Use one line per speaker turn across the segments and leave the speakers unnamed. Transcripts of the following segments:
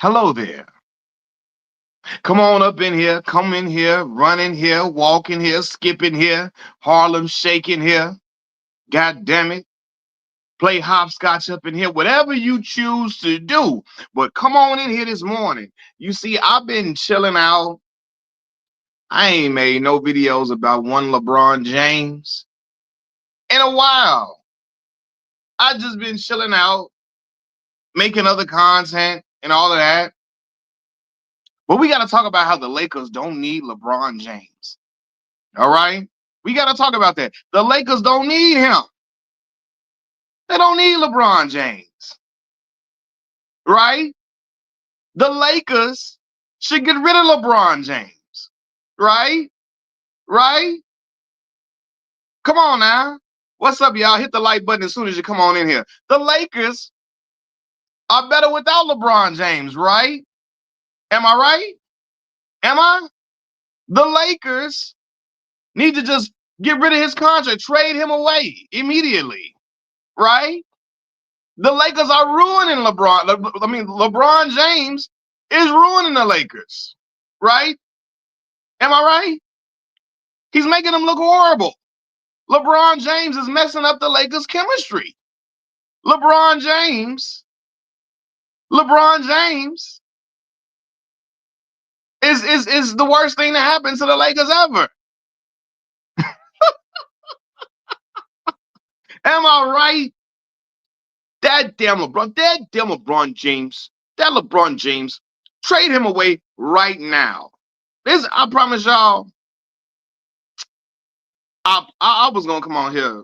Hello there. Come on up in here. Come in here. Run in here. Walk in here. Skip in here. Harlem shaking here. God damn it. Play hopscotch up in here. Whatever you choose to do. But come on in here this morning. You see, I've been chilling out. I ain't made no videos about one LeBron James in a while. I just been chilling out, making other content and all of that. But we got to talk about how the Lakers don't need LeBron James. All right? We got to talk about that. The Lakers don't need him. They don't need LeBron James. Right? The Lakers should get rid of LeBron James. Right? Right? Come on now. What's up, y'all? Hit the like button as soon as you come on in here. The Lakers are better without LeBron James, right? Am I right? Am I? The Lakers need to just get rid of his contract, trade him away immediately, right? The Lakers are ruining LeBron. I mean, LeBron James is ruining the Lakers, right? Am I right? He's making them look horrible. LeBron James is messing up the Lakers' chemistry. LeBron James, LeBron James is the worst thing that happened to the Lakers ever. Am I right? That damn LeBron James, that LeBron James, trade him away right now. I promise y'all, I was gonna come on here.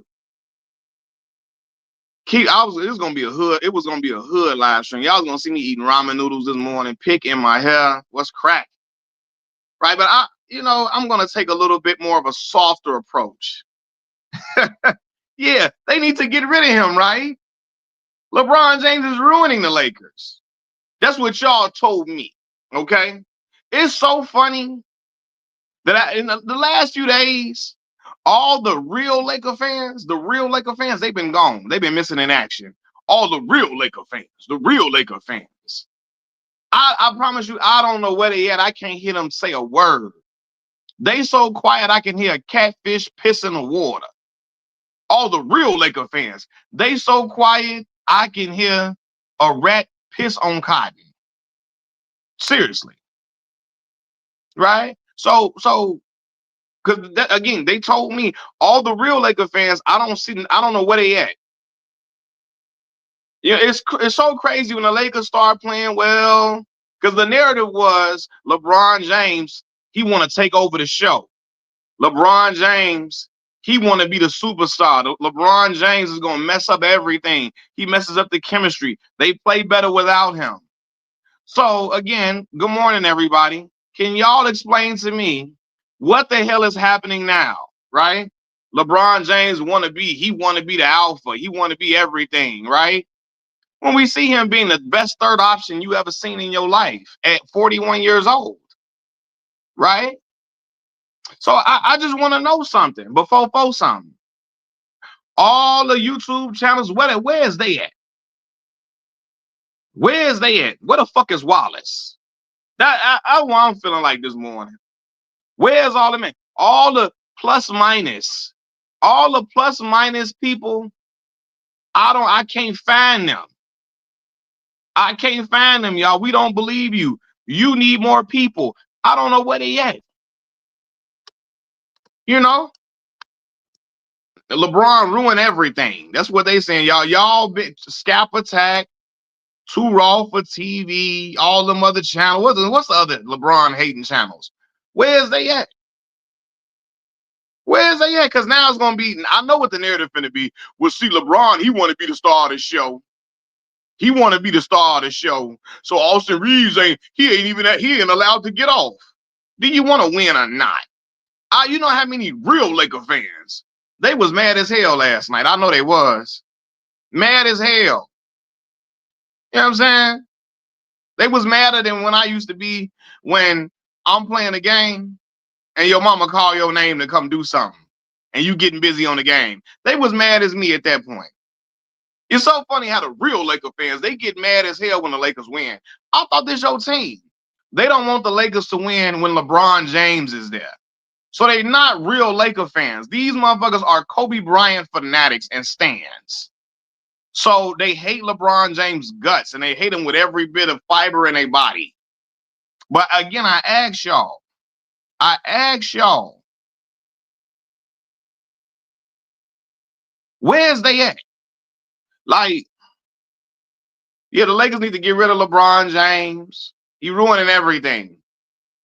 It was gonna be a hood. It was gonna be a hood live stream. Y'all was gonna see me eating ramen noodles this morning, picking my hair. What's crack? Right, but I'm gonna take a little bit more of a softer approach. Yeah, they need to get rid of him, right? LeBron James is ruining the Lakers. That's what y'all told me. Okay, it's so funny that in the last few days, all the real Laker fans, they've been gone. They've been missing in action. All the real Laker fans. I promise you, I don't know where they at. I can't hear them say a word. They so quiet, I can hear a catfish piss in the water. All the real Laker fans, they so quiet, I can hear a rat piss on cotton. Seriously, right? So because again, they told me all the real Laker fans. I don't know where they at. Yeah, it's so crazy when the Lakers start playing well because the narrative was LeBron James. He want to take over the show. LeBron James. He want to be the superstar. LeBron James is gonna mess up everything. He messes up the chemistry. They play better without him. So again, good morning, everybody. Can y'all explain to me what the hell is happening now? Right? LeBron James he want to be the alpha. He want to be everything, right? When we see him being the best third option you ever seen in your life at 41 years old, right? So I just want to know something before something. All the YouTube channels, where is they at? Where is they at? Where the fuck is Wallace? What I'm feeling like this morning. Where's all the men? All the plus minus, all the plus minus people. I can't find them. I can't find them, y'all. We don't believe you. You need more people. I don't know where they at. You know, LeBron ruined everything. That's what they saying, y'all. Y'all been Scalp Attack, Too Raw for TV, all them other channels. What's the other LeBron hating channels? Where's they at? Where's they at? Because now it's gonna be. I know what the narrative finna be. Well, see, LeBron, he want to be the star of the show. He want to be the star of the show. So Austin Reeves he ain't allowed to get off. Do you want to win or not? You know how many real Laker fans? They was mad as hell last night. I know they was mad as hell. You know what I'm saying? They was madder than when I used to be when I'm playing a game and your mama call your name to come do something and you getting busy on the game. They was mad as me at that point. It's so funny how the real Laker fans, they get mad as hell when the Lakers win. I thought this your team. They don't want the Lakers to win when LeBron James is there. So they not real Laker fans. These motherfuckers are Kobe Bryant fanatics and stans. So they hate LeBron James' guts and they hate him with every bit of fiber in their body. But again, I ask y'all, where's they at? Like, yeah, the Lakers need to get rid of LeBron James. He's ruining everything.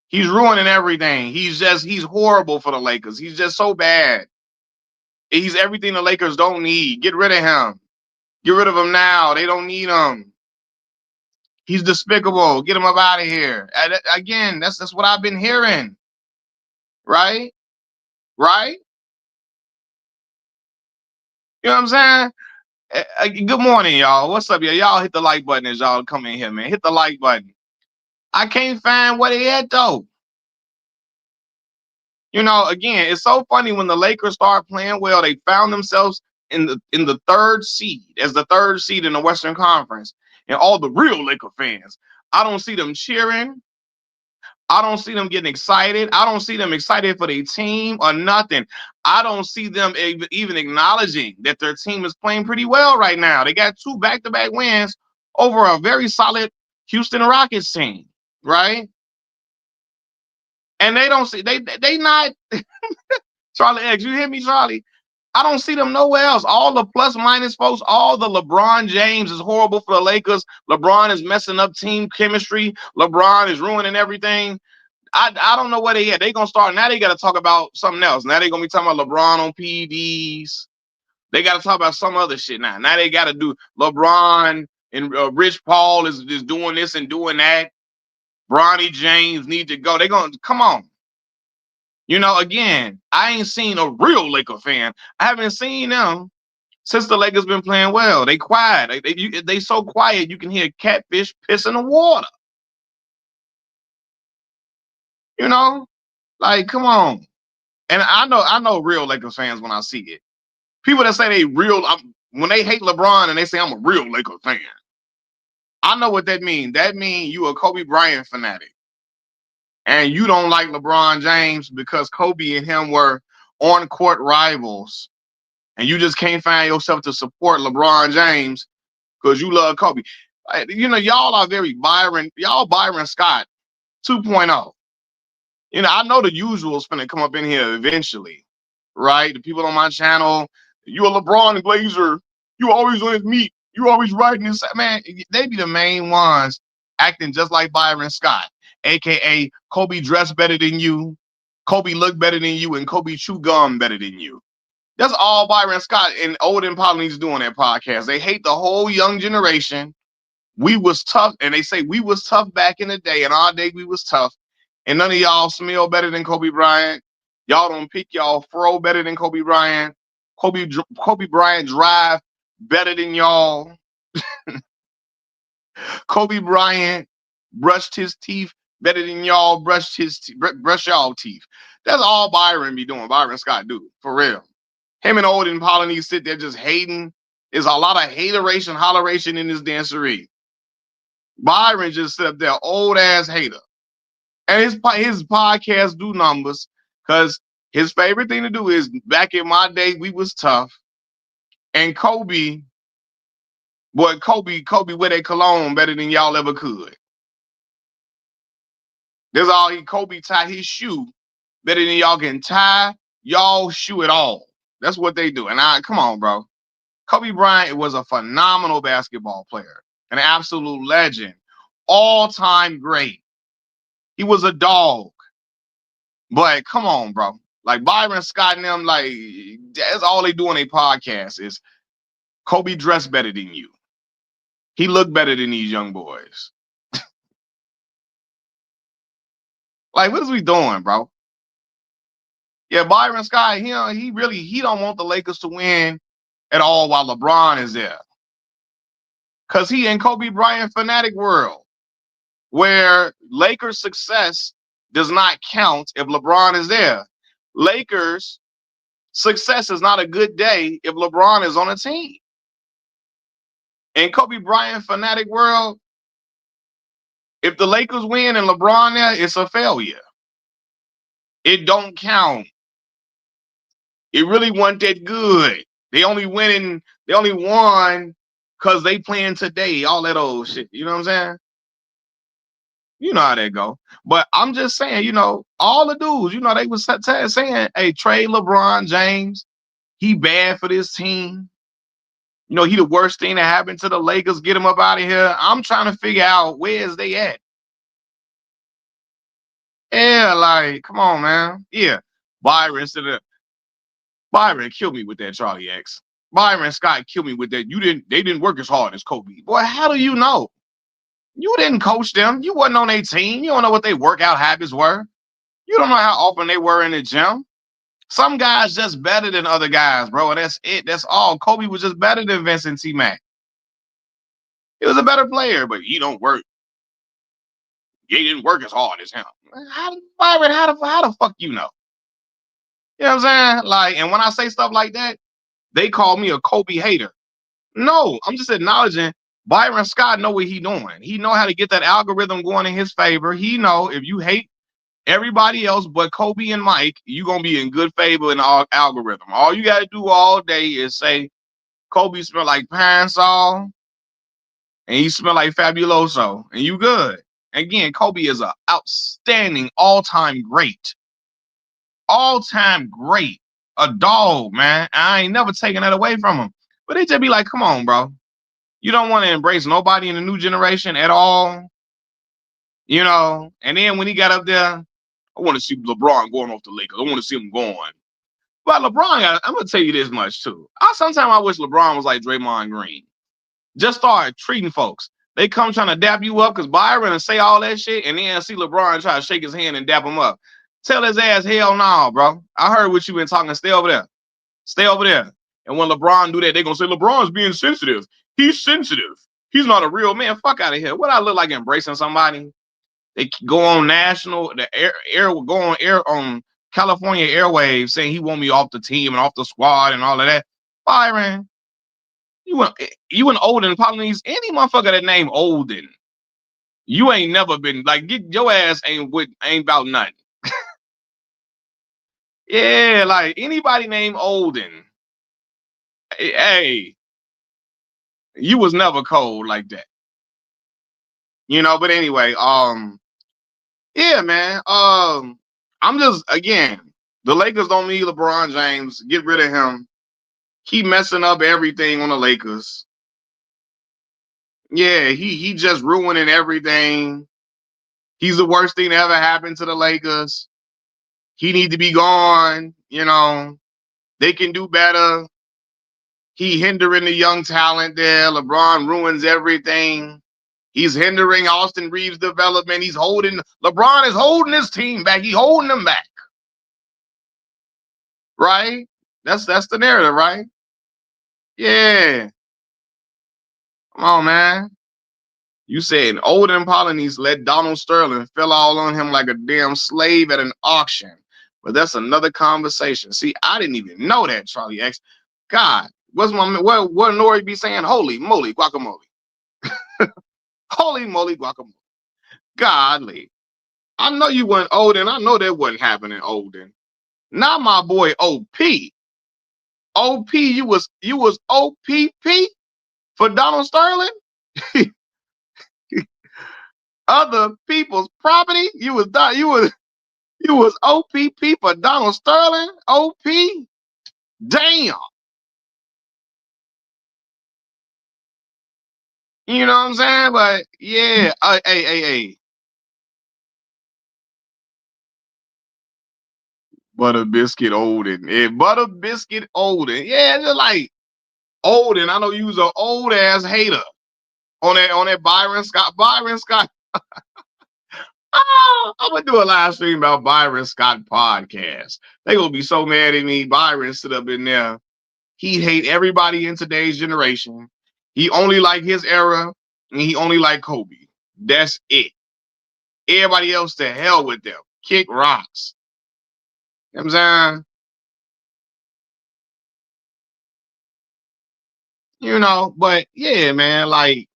He's ruining everything. He's horrible for the Lakers. He's just so bad. He's everything the Lakers don't need. Get rid of him. Get rid of him now. They don't need him. He's despicable. Get him up out of here. Again, that's what I've been hearing. Right? Right? You know what I'm saying? Good morning, y'all. What's up, y'all? Y'all hit the like button as y'all come in here, man. Hit the like button. I can't find where they at, though. You know, again, it's so funny when the Lakers start playing well, they found themselves in the third seed, as the third seed in the Western Conference. And all the real Laker fans, I don't see them cheering. I don't see them getting excited. I don't see them excited for their team or nothing. I don't see them even acknowledging that their team is playing pretty well right now. They got 2 back-to-back wins over a very solid Houston Rockets team, right? And they don't see they not Charlie X. You hear me, Charlie? I don't see them nowhere else. All the plus minus folks, all the LeBron James is horrible for the Lakers. LeBron is messing up team chemistry. LeBron is ruining everything. I don't know where they at. They gonna start now. They got to talk about something else. Now they gonna be talking about LeBron on PEDs. They got to talk about some other shit now. Now they got to do LeBron and Rich Paul is doing this and doing that. Bronny James need to go. They gonna come on. You know, again, I ain't seen a real Laker fan. I haven't seen them since the Lakers been playing well. They quiet. They so quiet you can hear catfish piss in the water. You know, like come on. And I know real Lakers fans when I see it. People that say they real when they hate LeBron and they say I'm a real Laker fan. I know what that means. That means you a Kobe Bryant fanatic. And you don't like LeBron James because Kobe and him were on court rivals. And you just can't find yourself to support LeBron James because you love Kobe. You know, y'all are very Byron Scott 2.0. You know, I know the usual's finna come up in here eventually, right? The people on my channel, you a LeBron Glazer, you always on his meat, you always writing this. Man, they be the main ones acting just like Byron Scott, aka Kobe dressed better than you, Kobe looked better than you, and Kobe chew gum better than you. That's all Byron Scott and Olden Polynese do on their podcast. They hate the whole young generation. We was tough, and they say we was tough back in the day. In our day, we was tough. And none of y'all smell better than Kobe Bryant. Y'all don't pick y'all fro better than Kobe Bryant. Kobe Bryant drive better than y'all. Kobe Bryant brushed his teeth better than y'all brush y'all teeth. That's all Byron be doing. Byron Scott do for real. Him and Olden Polynese sit there just hating. There's a lot of hateration, holleration in this dancery. Byron just sit up there, old ass hater. And his podcast do numbers because his favorite thing to do is back in my day, we was tough. And Kobe wear that cologne better than y'all ever could. There's all Kobe tie his shoe better than y'all can tie y'all shoe at all. That's what they do. And come on, bro. Kobe Bryant was a phenomenal basketball player, an absolute legend, all-time great. He was a dog. But come on, bro. Like Byron Scott and them, like that's all they do on their podcast is Kobe dressed better than you. He looked better than these young boys. Like, what is we doing, bro? Yeah, Byron Scott, he don't want the Lakers to win at all while LeBron is there. Cause he in Kobe Bryant fanatic world where Lakers success does not count if LeBron is there. Lakers success is not a good day if LeBron is on a team. In Kobe Bryant fanatic world, if the Lakers win and LeBron there, it's a failure. It don't count. It really wasn't that good. They only won because they playing today, all that old shit. You know what I'm saying? You know how that go. But I'm just saying, all the dudes, they was saying, hey, trade LeBron James. He bad for this team. He the worst thing that happened to the Lakers. Get him up out of here. I'm trying to figure out where is they at. Yeah, like, come on, man. Yeah. Byron killed me with that Charlie X. Byron Scott killed me with that. They didn't work as hard as Kobe. Boy, how do you know? You didn't coach them. You wasn't on their team. You don't know what their workout habits were. You don't know how often they were in the gym. Some guys just better than other guys, bro. And that's it. That's all. Kobe was just better than Vincent T. Mac. He was a better player, but he don't work. He didn't work as hard as him. Byron, how the fuck you know? You know what I'm saying? Like, and when I say stuff like that, they call me a Kobe hater. No, I'm just acknowledging Byron Scott know what he doing. He know how to get that algorithm going in his favor. He know if you hate everybody else but Kobe and Mike, you gonna be in good favor in the algorithm. All you gotta do all day is say Kobe smell like Pine Sol and he smell like Fabuloso, and you good. Again, Kobe is an outstanding all-time great. All-time great. A dog, man. I ain't never taking that away from him. But they just be like, come on, bro. You don't want to embrace nobody in the new generation at all. And then when he got up there, I want to see LeBron going off the Lakers. I want to see him going. But LeBron, I'm going to tell you this much, too. Sometimes I wish LeBron was like Draymond Green. Just start treating folks. They come trying to dap you up because Byron and say all that shit, and then see LeBron try to shake his hand and dap him up. Tell his ass, hell no, bro. I heard what you been talking. Stay over there. Stay over there. And when LeBron do that, they're going to say, LeBron's being sensitive. He's sensitive. He's not a real man. Fuck out of here. What I look like embracing somebody? They go on on California airwaves saying he want me off the team and off the squad and all of that. Byron, you went Olden, Polynese, any motherfucker that named Olden. You ain't never been like get your ass ain't about nothing. Yeah, like anybody named Olden. Hey, you was never cold like that. But anyway, yeah, man. I'm just again, the Lakers don't need LeBron James. Get rid of him. Keep messing up everything on the Lakers. Yeah, he just ruining everything. He's the worst thing that ever happened to the Lakers. He need to be gone. They can do better. He hindering the young talent there. LeBron ruins everything. He's hindering Austin Reeves' development. LeBron is holding his team back. He's holding them back. Right? That's the narrative, right? Yeah. Come on, man. You said Olden Polynese let Donald Sterling fell all on him like a damn slave at an auction. But that's another conversation. See, I didn't even know that, Charlie X. God, what Nori be saying? Holy moly, guacamole. Holy moly, guacamole. Godly. I know you weren't Olden. I know that wasn't happening, Olden. Not my boy OP. OP, you was OPP for Donald Sterling? Other people's property? You was OPP for Donald Sterling? OP? Damn. You know what I'm saying? But yeah, hey. Butter Biscuit Olden. Yeah, Butter Biscuit Olden. Yeah, just like Olden. I know you was an old ass hater on that Byron Scott. Byron Scott. I'm gonna do a live stream about Byron Scott podcast. They gonna be so mad at me. Byron stood up in there. He hate everybody in today's generation. He only like his era, and he only like Kobe. That's it. Everybody else to hell with them. Kick rocks. You know what I'm saying? But yeah, man, like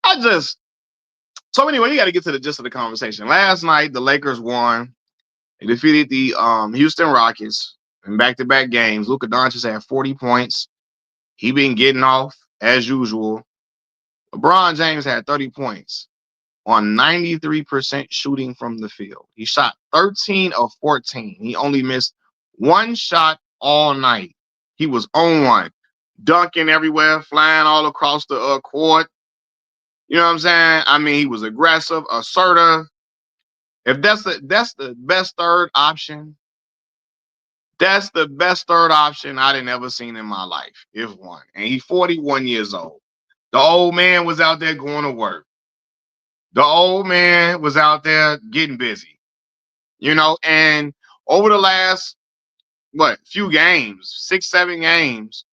I just so anyway, you got to get to the gist of the conversation. Last night, the Lakers won. They defeated the Houston Rockets in back-to-back games. Luka Doncic had 40 points. He been getting off as usual. LeBron James had 30 points on 93% shooting from the field. He shot 13 of 14. He only missed one shot all night. He was on one, dunking everywhere, flying all across the court. You know what I'm saying? I mean, he was aggressive, assertive. If that's the best third option, that's the best third option I didn't ever seen in my life. If one, and he's 41 years old. The old man was out there going to work. The old man was out there getting busy. And over the last few games, 6, 7 games,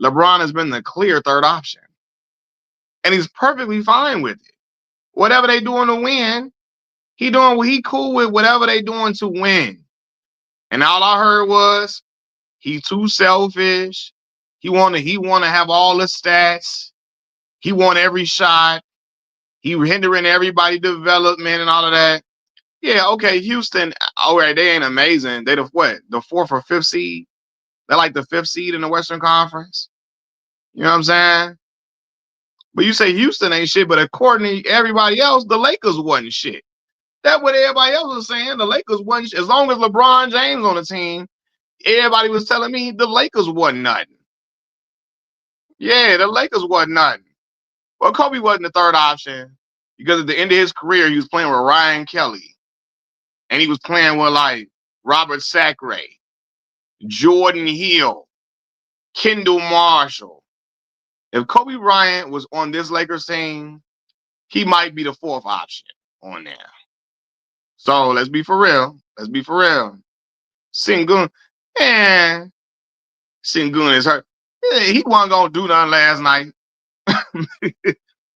LeBron has been the clear third option, and he's perfectly fine with it. Whatever they doing to win, he cool with whatever they doing to win. And all I heard was he too selfish. He wanna have all the stats. He want every shot. He hindering everybody development and all of that. Yeah, okay, Houston. All right, they ain't amazing. They the fourth or fifth seed. They're like the fifth seed in the Western Conference. You know what I'm saying? But you say Houston ain't shit, but according to everybody else, the Lakers wasn't shit. That's what everybody else was saying. The Lakers wasn't shit. As long as LeBron James on the team, everybody was telling me the Lakers wasn't nothing. Yeah, the Lakers wasn't nothing. Well, Kobe wasn't the third option because at the end of his career, he was playing with Ryan Kelly. And he was playing with like Robert Sacre, Jordan Hill, Kendall Marshall. If Kobe Bryant was on this Lakers team, he might be the fourth option on there. So let's be for real. Let's be for real. Sengun, man, Sengun is hurt. He wasn't gonna do nothing last night.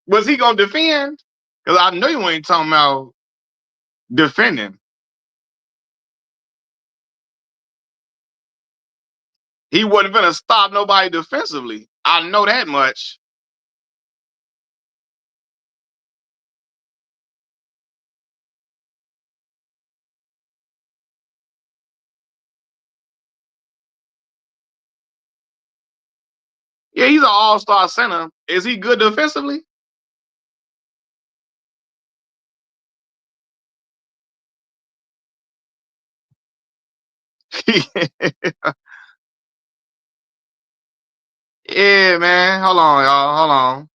Was he gonna defend? Because I know you ain't talking about defending. He wasn't gonna stop nobody defensively. I know that much. Yeah, he's an all-star center. Is he good defensively? Yeah, man. Hold on, y'all. Hold on.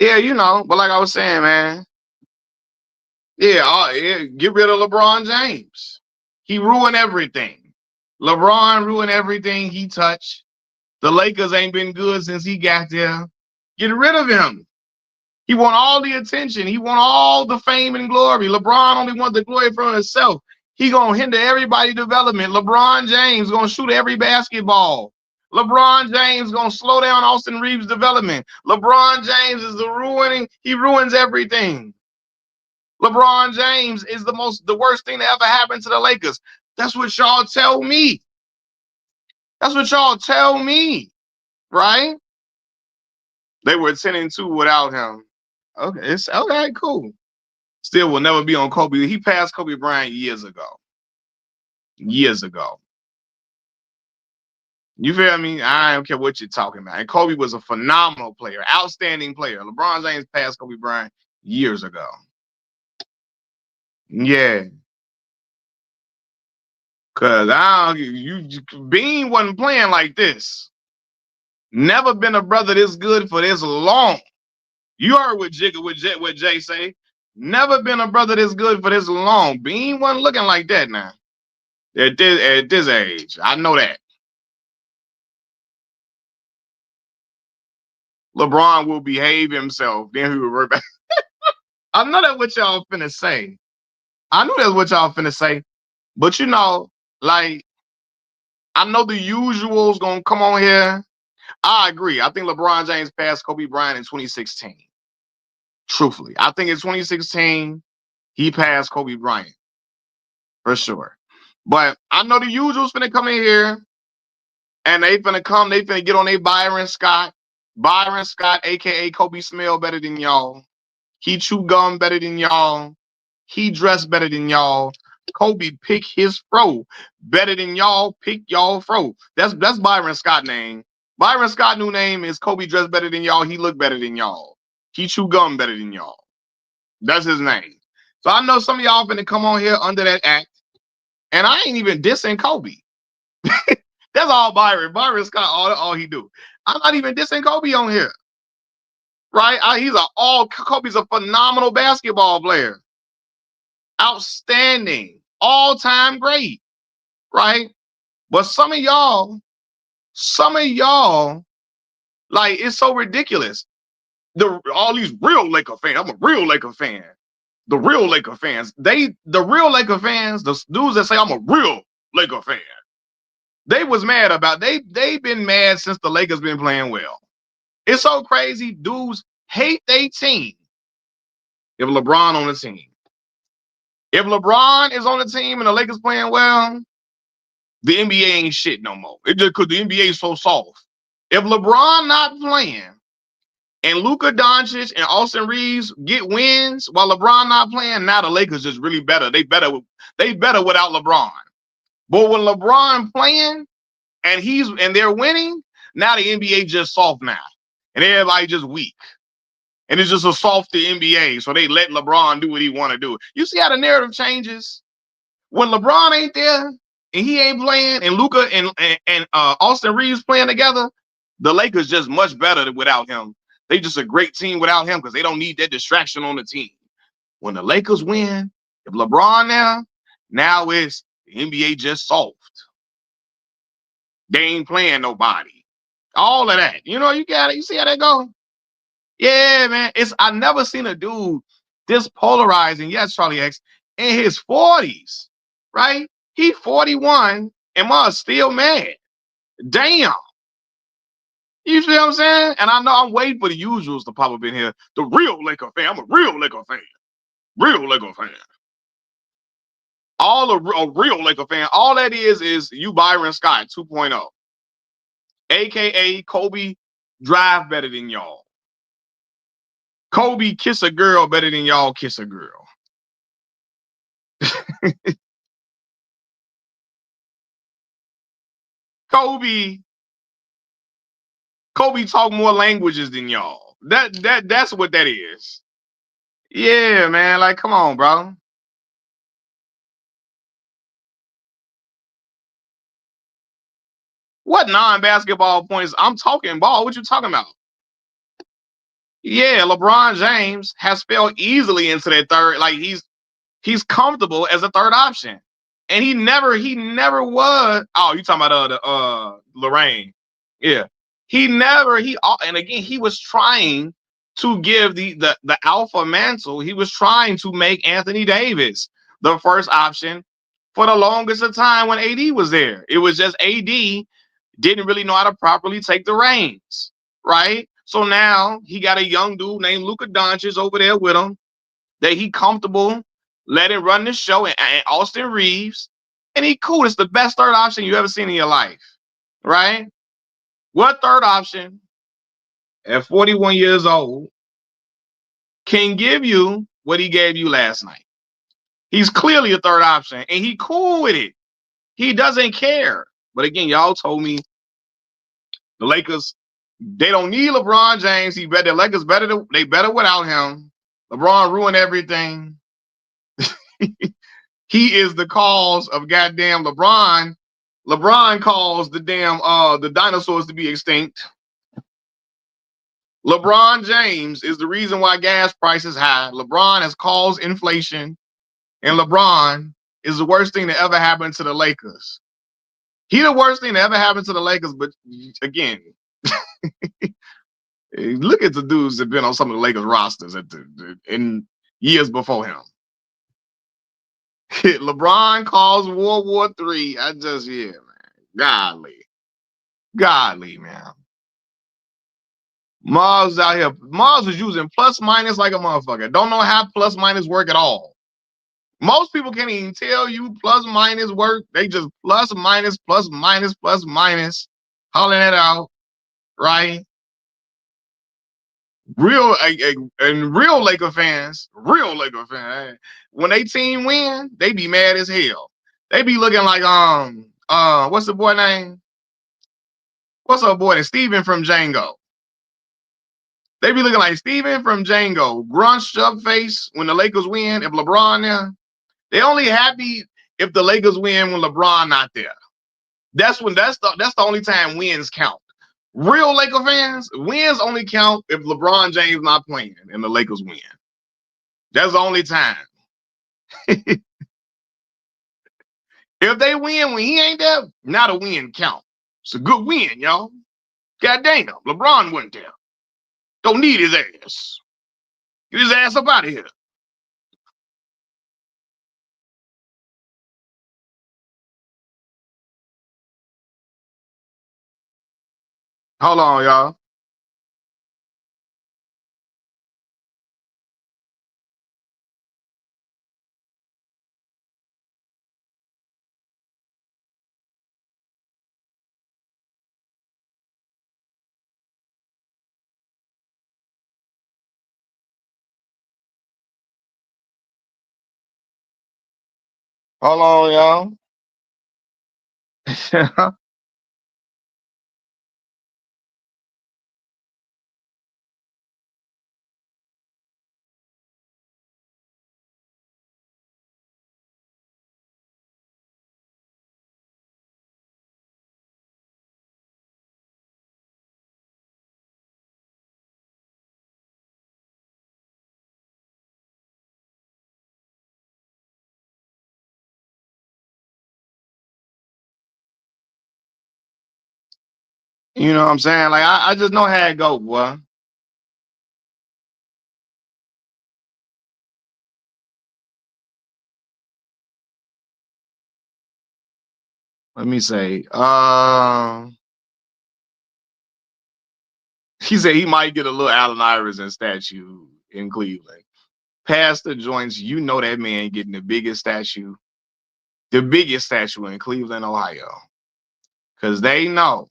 Yeah, but like I was saying, man. Yeah, yeah, get rid of LeBron James. He ruined everything. LeBron ruined everything he touched. The Lakers ain't been good since he got there. Get rid of him. He want all the attention. He want all the fame and glory. LeBron only want the glory for himself. He gonna hinder everybody's development. LeBron James gonna shoot every basketball. LeBron James gonna slow down Austin Reeves' development. LeBron James is the ruining. He ruins everything. LeBron James is the worst thing that ever happened to the Lakers. That's what y'all tell me. That's what y'all tell me, right? They were 10-2 without him. Okay, it's okay, cool. Still will never be on Kobe. He passed Kobe Bryant years ago. Years ago. You feel me? I don't care what you're talking about. And Kobe was a phenomenal player, outstanding player. LeBron James passed Kobe Bryant years ago. Yeah. Cause Bean wasn't playing like this. Never been a brother this good for this long. You heard what Jay say. Never been a brother this good for this long. Bean wasn't looking like that now. At this age, I know that. LeBron will behave himself. Then he will revert back. I know that's what y'all finna say. I know that's what y'all finna say. But you know, like, I know the usuals gonna come on here. I agree. I think LeBron James passed Kobe Bryant in 2016. Truthfully, I think in 2016 he passed Kobe Bryant for sure. But I know the usuals finna come in here and they finna get on a Byron Scott. Byron Scott, aka Kobe, smell better than y'all. He chew gum better than y'all. He dressed better than y'all. Kobe pick his fro better than y'all pick y'all fro. That's Byron Scott name. Byron Scott new name is Kobe dressed better than y'all. He look better than y'all. He chew gum better than y'all. That's his name. So I know some of y'all finna come on here under that act, and I ain't even dissing Kobe. That's all Byron. Byron Scott, all he do. I'm not even dissing Kobe on here, right? Kobe's a phenomenal basketball player, outstanding, all-time great, right? But some of y'all, like, it's so ridiculous. All these real Laker fans. I'm a real Laker fan. The real Laker fans, the real Laker fans, the dudes that say I'm a real Laker fan, they was mad about they've been mad since the Lakers been playing well. It's so crazy. Dudes hate their team if LeBron on the team. If LeBron is on the team and the Lakers playing well, the NBA ain't shit no more. It just because the NBA is so soft. If LeBron not playing and Luka Doncic and Austin Reeves get wins while LeBron not playing, now the Lakers just really better. They better without LeBron. But when LeBron playing and they're winning, now the NBA just soft now. And everybody just weak. And it's just a softer NBA. So they let LeBron do what he want to do. You see how the narrative changes? When LeBron ain't there and he ain't playing and Luka and Austin Reeves playing together, the Lakers just much better without him. They just a great team without him because they don't need that distraction on the team. When the Lakers win, if LeBron now it's the NBA just soft. They ain't playing nobody. All of that. You know, you got it. You see how that go? Yeah, man. I never seen a dude this polarizing. Yes, Charlie X in his 40s, right? He 41 and Ma's still mad. Damn. You see what I'm saying? And I know I'm waiting for the usuals to pop up in here. The real Laker fan. I'm a real Laker fan. Real Laker fan. A real Laker fan. All that is you Byron Scott 2.0. AKA Kobe drive better than y'all. Kobe kiss a girl better than y'all kiss a girl. Kobe talk more languages than y'all. That's what that is. Yeah, man. Like, come on, bro. What non-basketball points? I'm talking ball. What you talking about? Yeah, LeBron James has fell easily into that third. Like he's comfortable as a third option, and he never was. Oh, you talking about the Lorraine? Yeah, and again he was trying to give the alpha mantle. He was trying to make Anthony Davis the first option for the longest of time when AD was there. It was just AD didn't really know how to properly take the reins, right? So now he got a young dude named Luka Doncic over there with him that he comfortable letting run the show, and Austin Reeves, and he cool. It's the best third option you ever seen in your life, right? What third option at 41 years old can give you what he gave you last night? He's clearly a third option, and he cool with it. He doesn't care. But again, y'all told me the Lakers, they don't need LeBron James. The Lakers they better without him. LeBron ruined everything. He is the cause of goddamn LeBron. LeBron caused the dinosaurs to be extinct. LeBron James is the reason why gas prices high. LeBron has caused inflation, and LeBron is the worst thing that ever happened to the Lakers. He the worst thing that ever happened to the Lakers, but again, Look at the dudes that been on some of the Lakers rosters in years before him. LeBron calls World War III. Man. Godly, man. Mars out here. Mars was using plus minus like a motherfucker. Don't know how plus minus work at all. Most people can't even tell you plus minus work. They just plus minus, plus minus, plus minus, hollering it out, right? Real Laker fans, when they team win, they be mad as hell. They be looking like what's the boy name? What's up, boy? Steven from Django. They be looking like Steven from Django, grunched up face when the Lakers win. If LeBron there, they only happy if the Lakers win when LeBron not there. That's the only time wins count. Real Laker fans, wins only count if LeBron James not playing and the Lakers win. That's the only time. If they win when he ain't there, not a win count. It's a good win, y'all. God damn, LeBron wasn't there. Don't need his ass. Get his ass up out of here. Hold on, y'all. Hold on, y'all. You know what I'm saying? Like I just know how it go, boy. Let me say. He said he might get a little Allen Iverson statue in Cleveland. Pastor joints, you know that man getting the biggest statue in Cleveland, Ohio. Because they know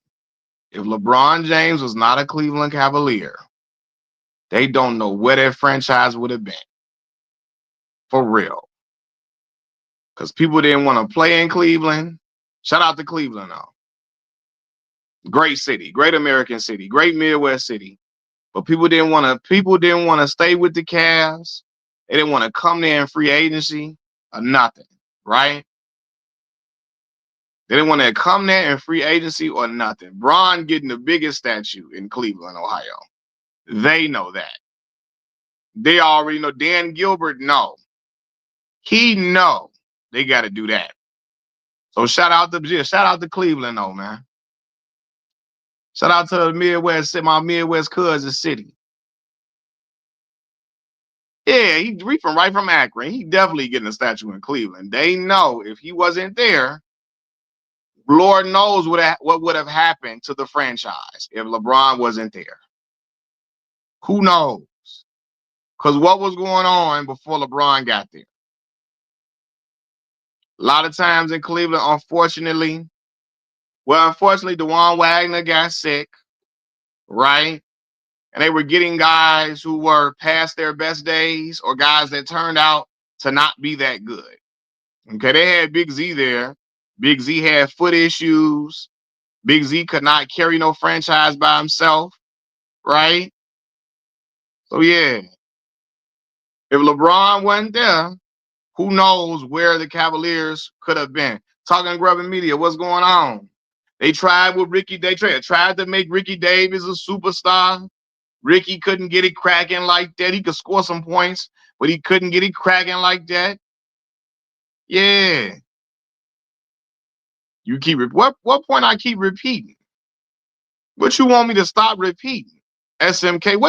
if LeBron James was not a Cleveland Cavalier, they don't know where their franchise would have been. For real. Because people didn't want to play in Cleveland. Shout out to Cleveland, though. Great city, great American city, great Midwest city. But people didn't want to stay with the Cavs. They didn't want to come there in free agency or nothing, right? They didn't want to come there in free agency or nothing. Bron getting the biggest statue in Cleveland, Ohio. They know that. They already know. Dan Gilbert know. He know they got to do that. So shout out to Cleveland, though, man. Shout out to the Midwest, my Midwest cousin city. Yeah, he from right from Akron. He definitely getting a statue in Cleveland. They know if he wasn't there, Lord knows what would have happened to the franchise if LeBron wasn't there. Who knows? Because what was going on before LeBron got there? A lot of times in Cleveland, unfortunately, DeJuan Wagner got sick, right? And they were getting guys who were past their best days or guys that turned out to not be that good. Okay, they had Big Z there. Big Z had foot issues. Big Z could not carry no franchise by himself, right? So yeah, if LeBron wasn't there, who knows where the Cavaliers could have been? Talking Grubbing Media, what's going on? They tried with Ricky. They tried to make Ricky Davis a superstar. Ricky couldn't get it cracking like that. He could score some points, but he couldn't get it cracking like that. Yeah. You keep what point I keep repeating? What you want me to stop repeating? SMK,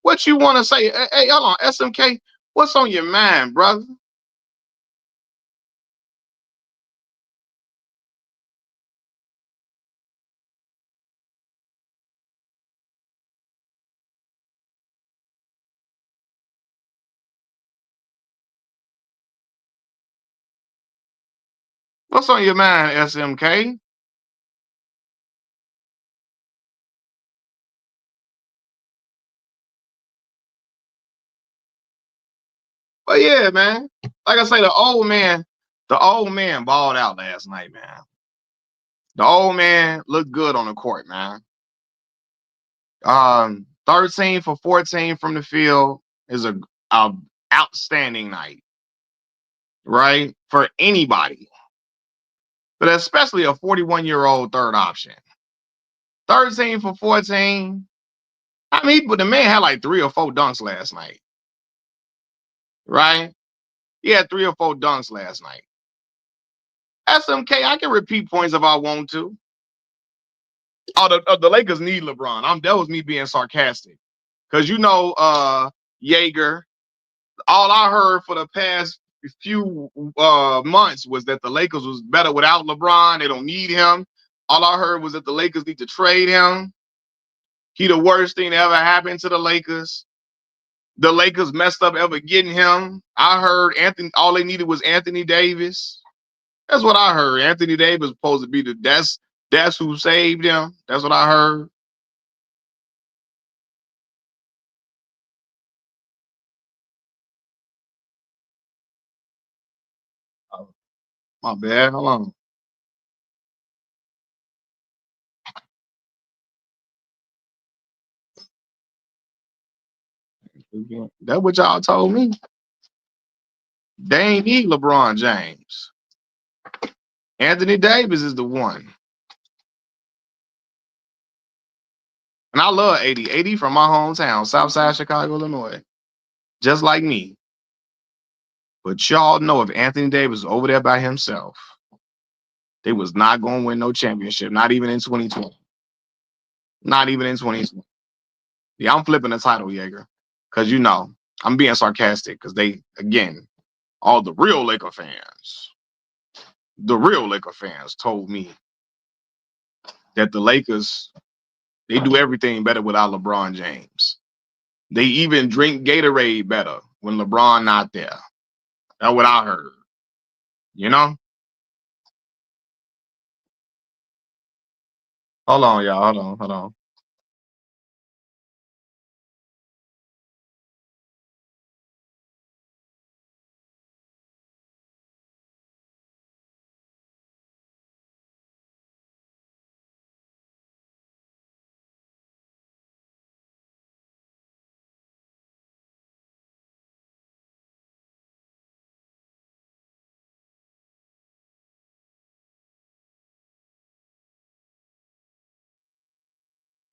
what you want to say? Hey, hold on, SMK, what's on your mind, brother? What's on your mind, SMK? But yeah, man. Like I say, the old man balled out last night, man. The old man looked good on the court, man. 13 for 14 from the field is a outstanding night, right? For anybody, but especially a 41-year-old third option. 13 for 14. I mean, but the man had like 3 or 4 dunks last night, right? He had 3 or 4 dunks last night. SMK, I can repeat points if I want to. Oh, the Lakers need LeBron. That was me being sarcastic. Cause Jaeger, all I heard for the past few months was that the Lakers was better without LeBron. They don't need him. All I heard was that the Lakers need to trade him. He the worst thing that ever happened to the Lakers. The Lakers messed up ever getting him. I heard all they needed was Anthony Davis. That's what I heard. Anthony Davis was supposed to be that's who saved him. That's what I heard. Oh, my bad. Hold on. That's what y'all told me. They ain't need LeBron James. Anthony Davis is the one. And I love 80. 80 from my hometown, Southside Chicago, Illinois. Just like me. But y'all know if Anthony Davis was over there by himself, they was not going to win no championship, not even in 2020. Not even in 2020. Yeah, I'm flipping the title, Jaeger. Because I'm being sarcastic because again, all the real Laker fans told me that the Lakers, they do everything better without LeBron James. They even drink Gatorade better when LeBron not there. That's what I heard. You know? Hold on, y'all. Hold on. Hold on.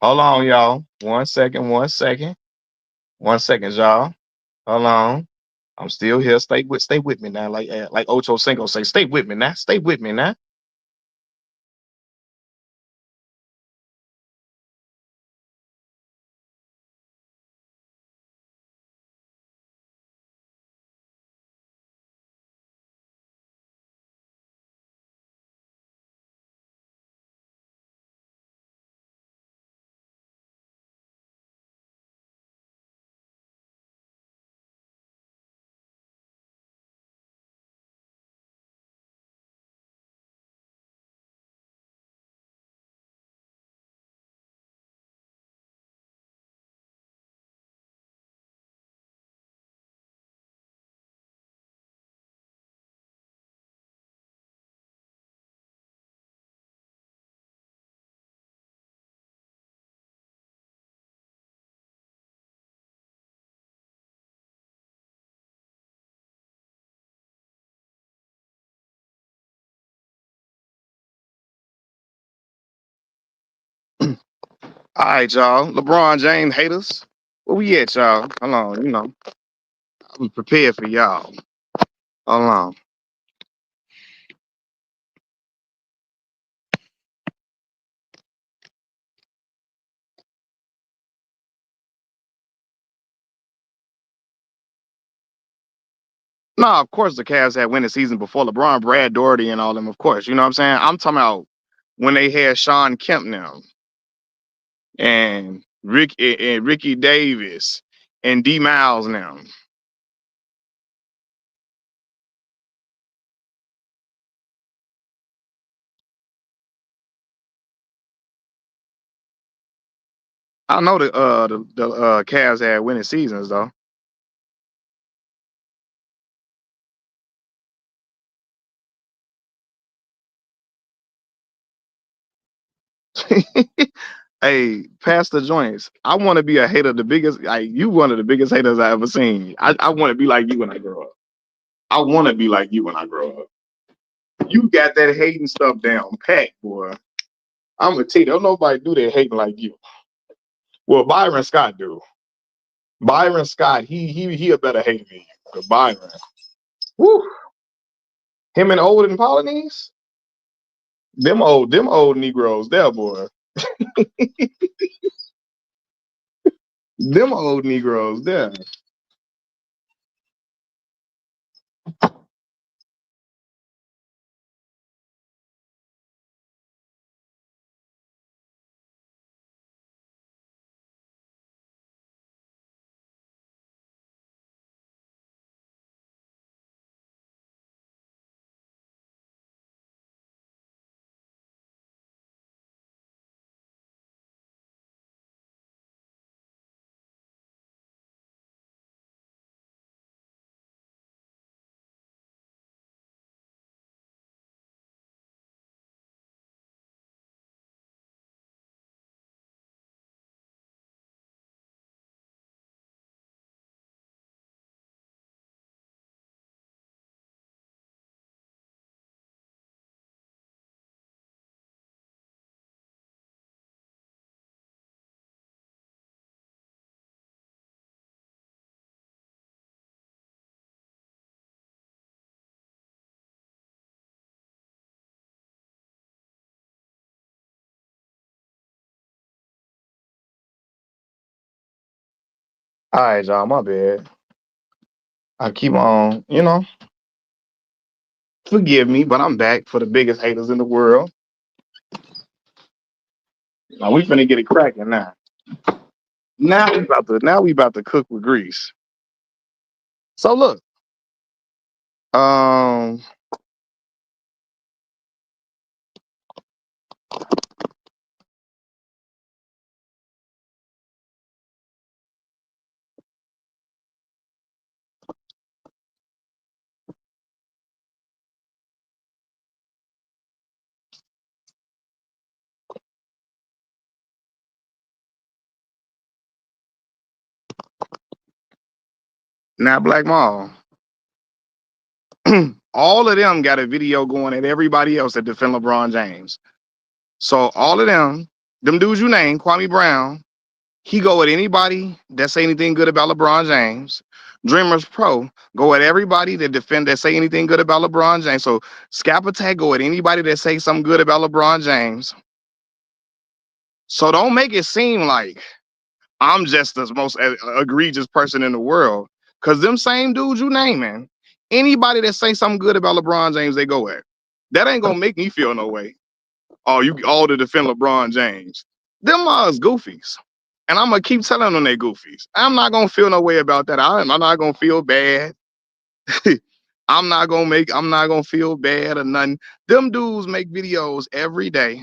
Hold on, y'all. 1 second. 1 second. 1 second, y'all. Hold on. I'm still here. Stay with me now. Like Ocho Cinco say, stay with me now. Stay with me now. All right, y'all. LeBron James haters. Where we at, y'all? Hold on. I'm prepared for y'all. Hold on. Nah, of course the Cavs had winning season before LeBron, Brad Doherty, and all them. Of course, you know what I'm saying. I'm talking about when they had Sean Kemp now and Ricky Davis and D Miles now. I know the Cavs had winning seasons though. Hey, Pastor Joints, I want to be a hater, the biggest. Like you, one of the biggest haters I ever seen. I want to be like you when I grow up. I want to be like you when I grow up. You got that hating stuff down pat, boy. I'm gonna tell you, don't nobody do that hating like you. Well, Byron Scott do. Byron Scott, he a better hater than you. 'Cause Byron, woo, him and Old and Polynese, them old Negroes, there, boy. Them old Negroes, there. All right, y'all, my bad. I keep on, forgive me, but I'm back for the biggest haters in the world. Now we finna get it cracking now. Now we about to cook with grease. So look, um, now Black Mall, all of them got a video going at everybody else that defend LeBron James. So all of them dudes you named, Kwame Brown, he go at anybody that say anything good about LeBron James. Dreamers Pro go at everybody that say anything good about LeBron James. So Scap Attack go at anybody that say something good about LeBron James. So don't make it seem like I'm just the most egregious person in the world. Cause them same dudes you naming, anybody that say something good about LeBron James, they go at. That ain't gonna make me feel no way. Oh, you all to defend LeBron James. Them are goofies. And I'm gonna keep telling them they goofies. I'm not gonna feel no way about that. I'm not gonna feel bad. I'm not gonna feel bad or nothing. Them dudes make videos every day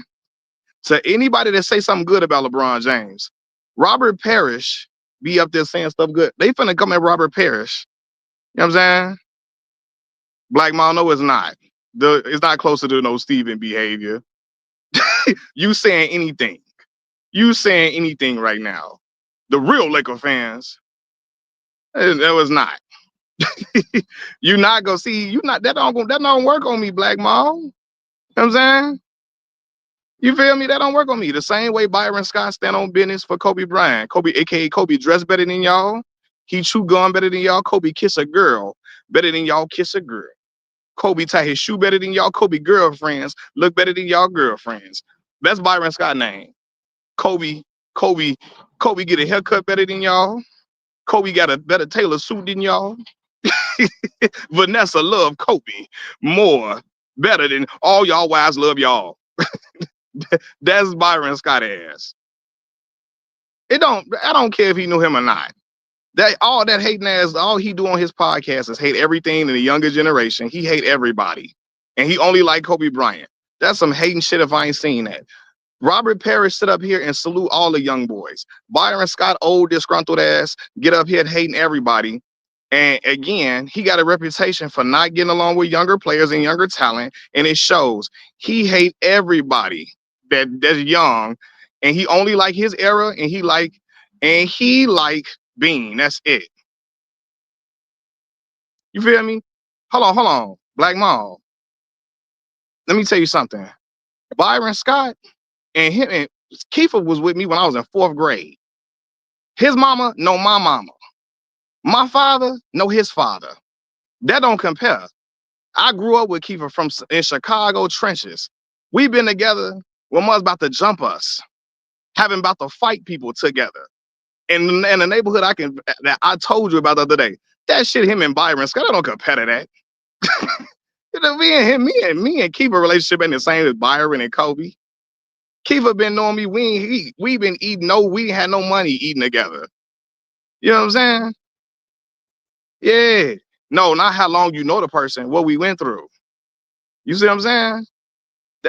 to anybody that say something good about LeBron James. Robert Parrish be up there saying stuff good. They finna come at Robert Parrish. You know what I'm saying? Black Mom, no, it's not. It's not closer to no Steven behavior. You saying anything. You saying anything right now. The real Laker fans, that was not. You not gonna see, you not that don't work on me, Black Mom. You know what I'm saying? You feel me? That don't work on me. The same way Byron Scott stand on business for Kobe Bryant. Kobe, aka Kobe, dress better than y'all. He chew gum better than y'all. Kobe kiss a girl better than y'all kiss a girl. Kobe tie his shoe better than y'all. Kobe girlfriends look better than y'all girlfriends. That's Byron Scott name. Kobe, Kobe, Kobe get a haircut better than y'all. Kobe got a better tailored suit than y'all. Vanessa love Kobe more, better than all y'all wives love y'all. That's Byron Scott ass. I don't care if he knew him or not. That all that hating ass, all he do on his podcast is hate everything in the younger generation. He hate everybody. And he only like Kobe Bryant. That's some hating shit if I ain't seen that. Robert Parrish sit up here and salute all the young boys. Byron Scott, old disgruntled ass, get up here hating everybody. And again, he got a reputation for not getting along with younger players and younger talent, and it shows. He hate everybody that's young, and he only like his era, and he like Bean. That's it. You feel me? Hold on, Black Mall. Let me tell you something. Byron Scott and him and Kiefer was with me when I was in 4th grade. His mama know my mama. My father know his father. That don't compare. I grew up with Kiefer in Chicago trenches. We've been together when mother's about to jump us, having about to fight people together. In the neighborhood that I told you about the other day. That shit, him and Byron Scott, I don't compare to that. You know, me and Kiefer relationship ain't the same as Byron and Kobe. Kiefer been knowing me. We been eating. No, we had no money eating together. You know what I'm saying? Yeah. No, not how long you know the person. What we went through. You see what I'm saying?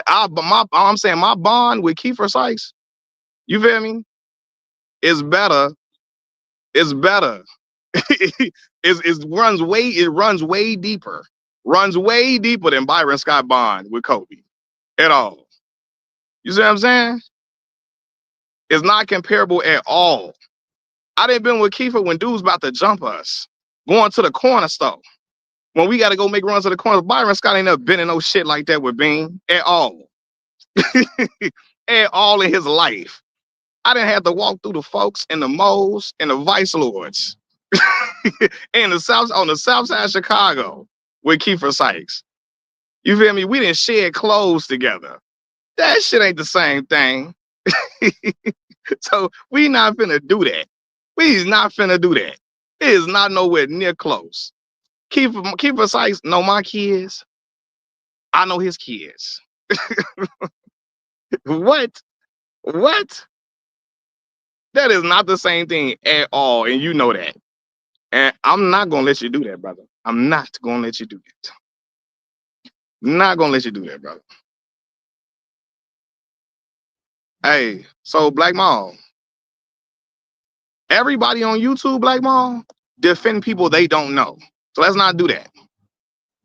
I'm saying my bond with Kiefer Sykes. You feel me? Is better. It's better. It runs way deeper. Runs way deeper than Byron Scott bond with Kobe at all. You see what I'm saying? It's not comparable at all. I done been with Kiefer when dudes about to jump us, going to the corner store. When we got to go make runs to the corner, Byron Scott ain't never been in no shit like that with Bean at all. At all in his life. I didn't have to walk through the folks and the moles and the vice lords on the south side of Chicago with Kiefer Sykes. You feel me? We didn't share clothes together. That shit ain't the same thing. So we not finna do that. We is not finna do that. It is not nowhere near close. Kiefer Sykes know my kids. I know his kids. What? What? That is not the same thing at all, and you know that. And I'm not gonna let you do that, brother. I'm not gonna let you do that. Not gonna let you do that, brother. Hey, so Black Mall, everybody on YouTube, Black Mall, defend people they don't know. So let's not do that.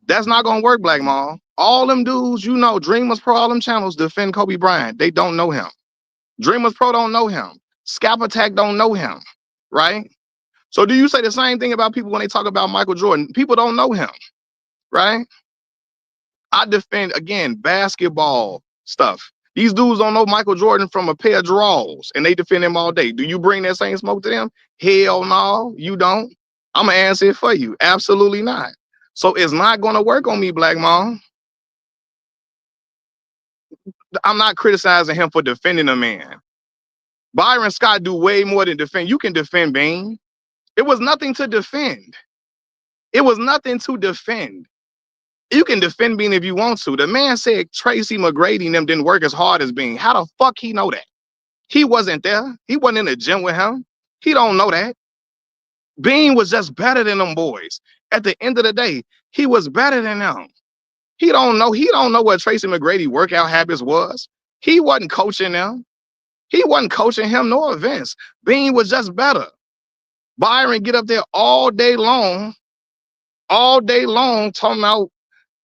That's not gonna work, Black Mall. All them dudes, you know, Dreamers Pro, all them channels defend Kobe Bryant. They don't know him. Dreamers Pro don't know him. Scalp Attack don't know him, right? So do you say the same thing about people when they talk about Michael Jordan? People don't know him, right? I defend, again, basketball stuff. These dudes don't know Michael Jordan from a pair of drawers, and they defend him all day. Do you bring that same smoke to them? Hell no, you don't. I'm going to answer it for you. Absolutely not. So it's not going to work on me, Black Mom. I'm not criticizing him for defending a man. Byron Scott do way more than defend. You can defend Bane. It was nothing to defend. It was nothing to defend. You can defend Bean if you want to. The man said Tracy McGrady and them didn't work as hard as Bean. How the fuck he know that? He wasn't there. He wasn't in the gym with him. He don't know that. Bean was just better than them boys. At the end of the day, he was better than them. He don't know. He don't know what Tracy McGrady workout habits was. He wasn't coaching them. He wasn't coaching him nor Vince. Bean was just better. Byron get up there all day long, talking about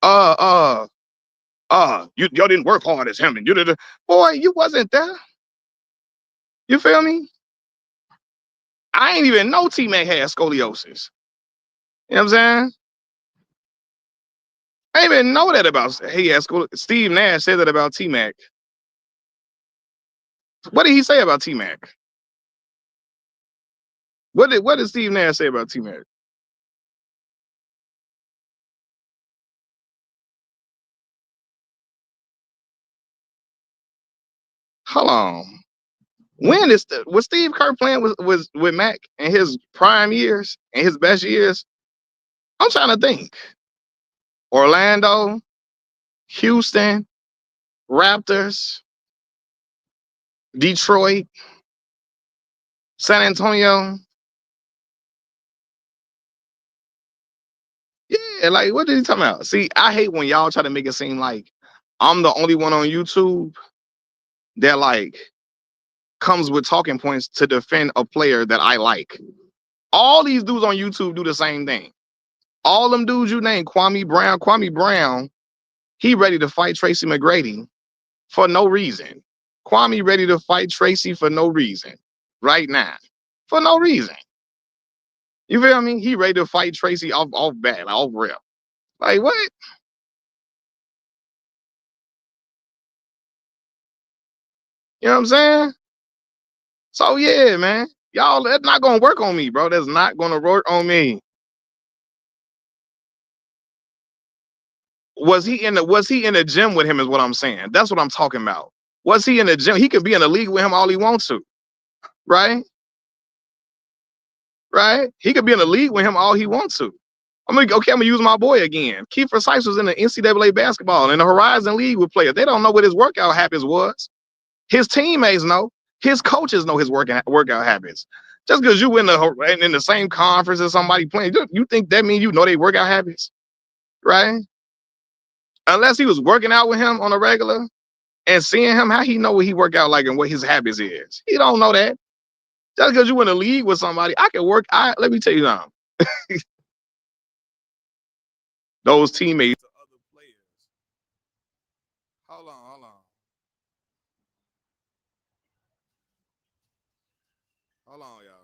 y'all didn't work hard as him, and you did. Boy, you wasn't there. You feel me? I ain't even know T-Mac had scoliosis. You know what I'm saying? I didn't even know that about he had scoliosis. Steve Nash said that about T-Mac. What did he say about T-Mac? What did Steve Nash say about T-Mac? Hold on. Was Steve Kerr playing was with Mac in his prime years, in his best years? I'm trying to think. Orlando, Houston, Raptors, Detroit, San Antonio. Yeah, like what did he talking about? See, I hate when y'all try to make it seem like I'm the only one on YouTube that like comes with talking points to defend a player that I like. All these dudes on YouTube do the same thing. All them dudes you named, Kwame Brown, he ready to fight Tracy McGrady for no reason. Kwame ready to fight Tracy for no reason right now. For no reason. You feel me? He ready to fight Tracy off bat, like off rip. Like what? You know what I'm saying? So yeah, man. Y'all, that's not gonna work on me, bro. That's not gonna work on me. Was he in the gym with him is what I'm saying. That's what I'm talking about. Was he in the gym? He could be in the league with him all he wants to, right? Right? He could be in the league with him all he wants to. I'm gonna use my boy again. Kiefer Sykes was in the NCAA basketball in the Horizon League with players. They don't know what his workout habits was. His teammates know. His coaches know his workout habits. Just because you in the same conference as somebody playing, you think that means you know their workout habits, right? Unless he was working out with him on a regular and seeing him, how he know what he work out like and what his habits is. He don't know that. Just because you in the league with somebody, I can work. Let me tell you something. Those teammates. Other players. Hold on, y'all.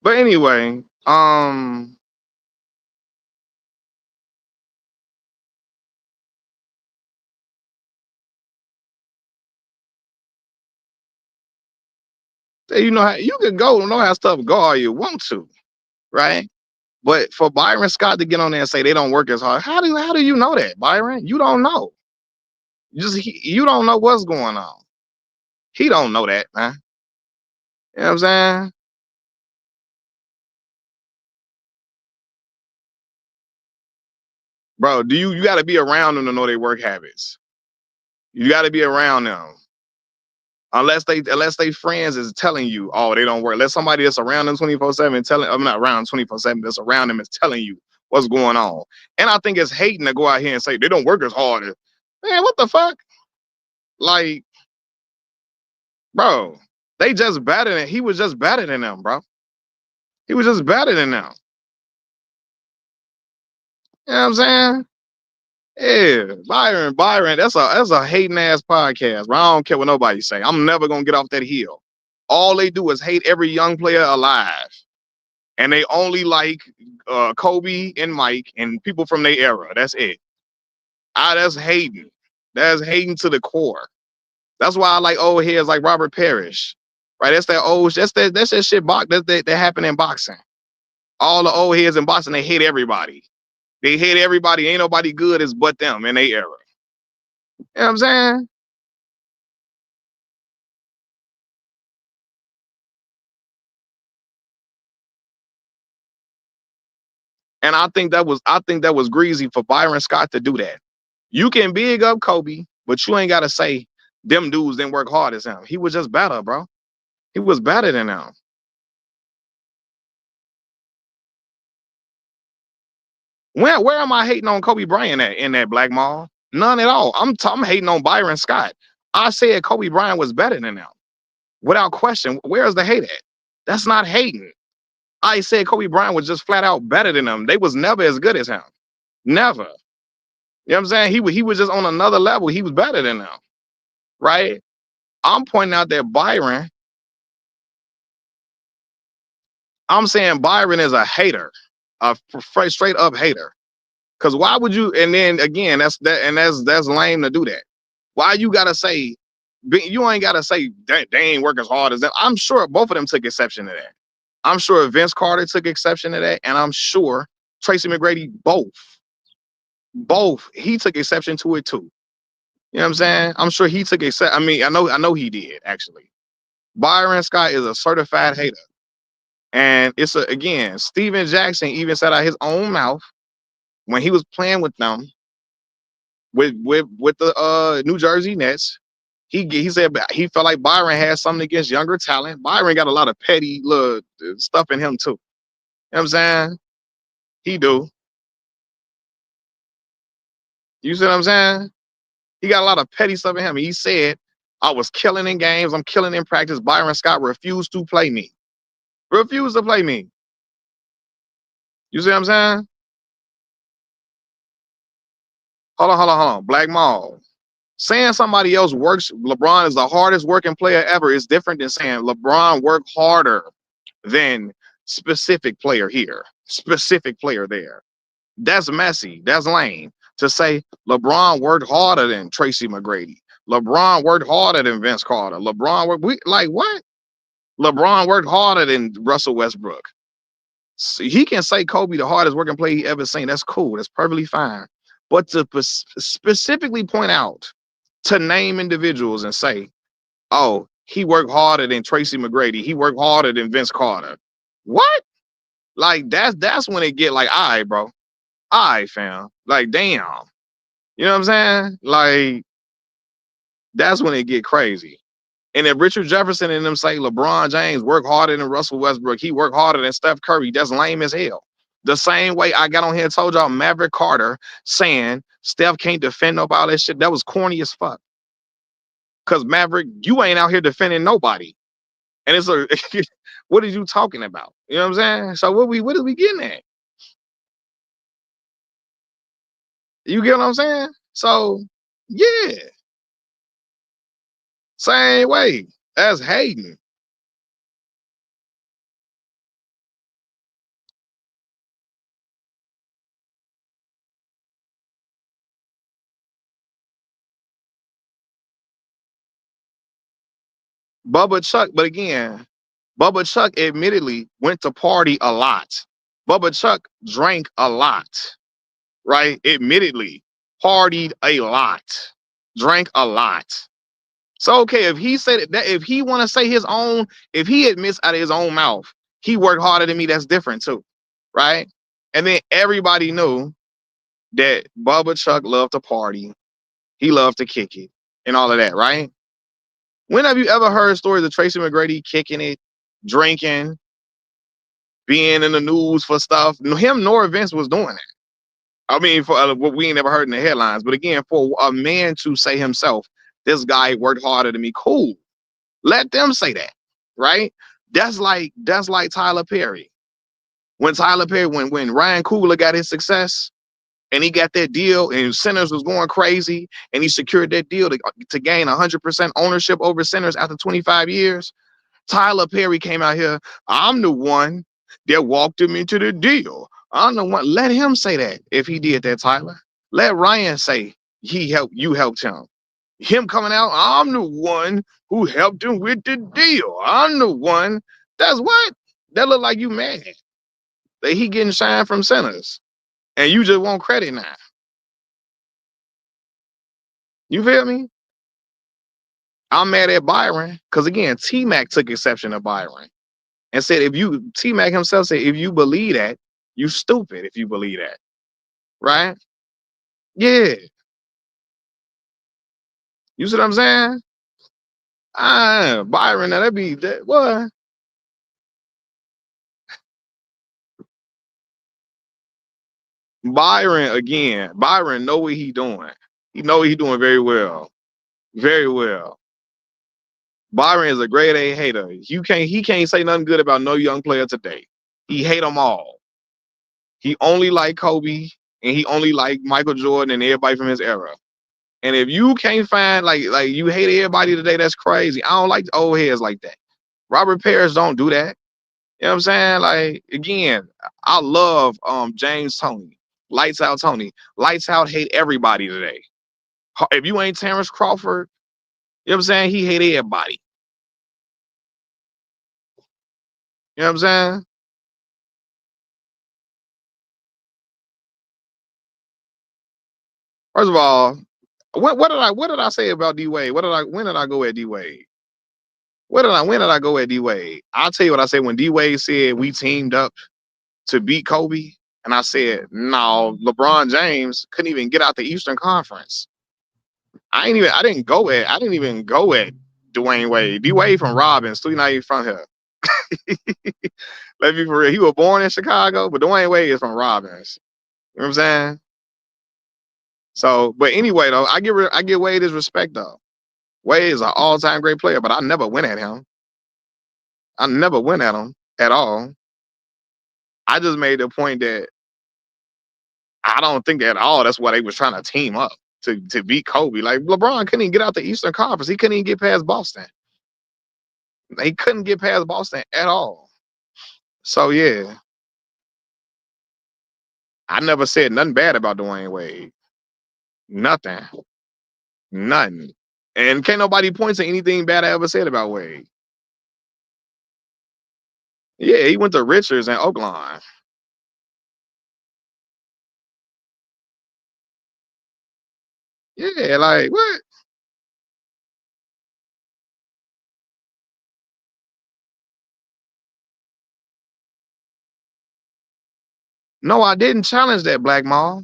But anyway, you know how you can go know how stuff go all you want to, right? But for Byron Scott to get on there and say they don't work as hard, how do you know that, Byron? You don't know. You don't know what's going on. He don't know that, man. You know what I'm saying? Bro, you gotta be around them to know their work habits. You gotta be around them. Unless they friends is telling you, oh, they don't work. Unless somebody that's around them 24/7 telling I'm not around 24/7, that's around them is telling you what's going on. And I think it's hating to go out here and say they don't work as hard. Man, what the fuck? Like, bro, they just better than he was just better than them, bro. He was just better than them. You know what I'm saying? Yeah, Byron, that's a hating ass podcast, bro. I don't care what nobody say. I'm never gonna get off that hill. All they do is hate every young player alive, and they only like Kobe and Mike and people from their era. That's it. That's hating. That's hating to the core. That's why I like old heads like Robert Parrish. Right? That's that old. That's that shit. That happened in boxing. All the old heads in boxing, they hate everybody. They hate everybody. Ain't nobody good as but them in their era. You know what I'm saying? And I think that was greasy for Byron Scott to do that. You can big up Kobe, but you ain't gotta say them dudes didn't work hard as him. He was just better, bro. He was better than them. Where am I hating on Kobe Bryant at in that Black Mall? None at all. I'm hating on Byron Scott. I said Kobe Bryant was better than them. Without question. Where's the hate at? That's not hating. I said Kobe Bryant was just flat out better than them. They was never as good as him. Never. You know what I'm saying? He was just on another level. He was better than them. Right? I'm pointing out that I'm saying Byron is a hater, a straight up hater. Cause why would you? And then again, that's lame to do that. Why you gotta say? You ain't gotta say they ain't work as hard as them. I'm sure both of them took exception to that. I'm sure Vince Carter took exception to that, and I'm sure Tracy McGrady both he took exception to it too. You know what I'm saying? I'm sure he took exception. I know he did actually. Byron Scott is a certified hater, and again, Steven Jackson even said out his own mouth when he was playing with them with the New Jersey Nets. He said he felt like Byron had something against younger talent. Byron got a lot of petty little stuff in him too. You know what I'm saying? He do. You see what I'm saying? He got a lot of petty stuff in him. He said, I was killing in games. I'm killing in practice. Byron Scott refused to play me. Refused to play me. You see what I'm saying? Hold on. Black Mall. Saying somebody else works, LeBron is the hardest working player ever is different than saying LeBron worked harder than specific player here, specific player there. That's messy. That's lame. To say LeBron worked harder than Tracy McGrady. LeBron worked harder than Vince Carter. Like what? LeBron worked harder than Russell Westbrook. So he can say Kobe the hardest working player he ever seen. That's cool. That's perfectly fine. But to specifically point out, to name individuals and say, oh, he worked harder than Tracy McGrady. He worked harder than Vince Carter. What? Like that's when it get like, all right, bro. All right, fam. Like, damn. You know what I'm saying? Like, that's when it get crazy. And if Richard Jefferson and them say LeBron James worked harder than Russell Westbrook, he worked harder than Steph Curry, that's lame as hell. The same way I got on here and told y'all Maverick Carter saying Steph can't defend nobody, all that shit, that was corny as fuck. Cause Maverick, you ain't out here defending nobody. And it's a what are you talking about? You know what I'm saying? So what are we getting at? You get what I'm saying? So yeah, same way as Hayden. Bubba Chuck, but again, Bubba Chuck admittedly went to party a lot. Bubba Chuck drank a lot, right? Admittedly, partied a lot, drank a lot. So okay, if he said that, if he want to say his own, if he admits out of his own mouth, he worked harder than me, that's different too, right? And then everybody knew that Bubba Chuck loved to party, he loved to kick it, and all of that, right? When have you ever heard stories of Tracy McGrady kicking it, drinking, being in the news for stuff? Him nor Vince was doing that. I mean, for what we ain't never heard in the headlines. But again, for a man to say himself, this guy worked harder than me, cool. Let them say that, right? That's like Tyler Perry. When Tyler Perry, when Ryan Coogler got his success and he got that deal and Sinners was going crazy and he secured that deal to gain 100% ownership over Sinners after 25 years. Tyler Perry came out here. I'm the one that walked him into the deal. I'm the one. Let him say that if he did that, Tyler. Let Ryan say he helped you helped him. Him coming out, I'm the one who helped him with the deal. I'm the one. That's what? That look like you mad that he getting signed from centers. And you just want credit now. You feel me? I'm mad at Byron because again, T Mac took exception to Byron and said if you T Mac himself said if you believe that, you stupid if you believe that. Right? Yeah. You see what I'm saying? Byron, now that be that what? Byron again. Byron know what he doing. He know what he doing very well. Very well. Byron is a grade A hater. He can't say nothing good about no young player today. He hate them all. He only like Kobe and he only like Michael Jordan and everybody from his era. And if you can't find like you hate everybody today, that's crazy. I don't like old heads like that. Robert Parrish don't do that. You know what I'm saying? Like again, I love James Toney. Lights out Tony. Lights out hate everybody today. If you ain't Terrence Crawford, you know what I'm saying? He hate everybody. You know what I'm saying? First of all, what did I say about D Wade? When did I go at D Wade? When did I go at D Wade? I'll tell you what I said when D Wade said we teamed up to beat Kobe, and I said no, LeBron James couldn't even get out the Eastern Conference. I didn't even go at Dwayne Wade. D Wade from Robbins, 390 from here. Let's be for real. He was born in Chicago, but Dwayne Wade is from Robbins. You know what I'm saying? So, but anyway, though, I give Wade his respect though. Wade is an all-time great player, but I never went at him. I never went at him at all. I just made the point that I don't think at all that's why they was trying to team up to beat Kobe. Like LeBron couldn't even get out the Eastern Conference. He couldn't even get past Boston. He couldn't get past Boston at all. So yeah, I never said nothing bad about Dwayne Wade. Nothing. Nothing. And can't nobody point to anything bad I ever said about Wade. Yeah, he went to Richards and Oakland. Yeah, like what? No, I didn't challenge that, Black Mall.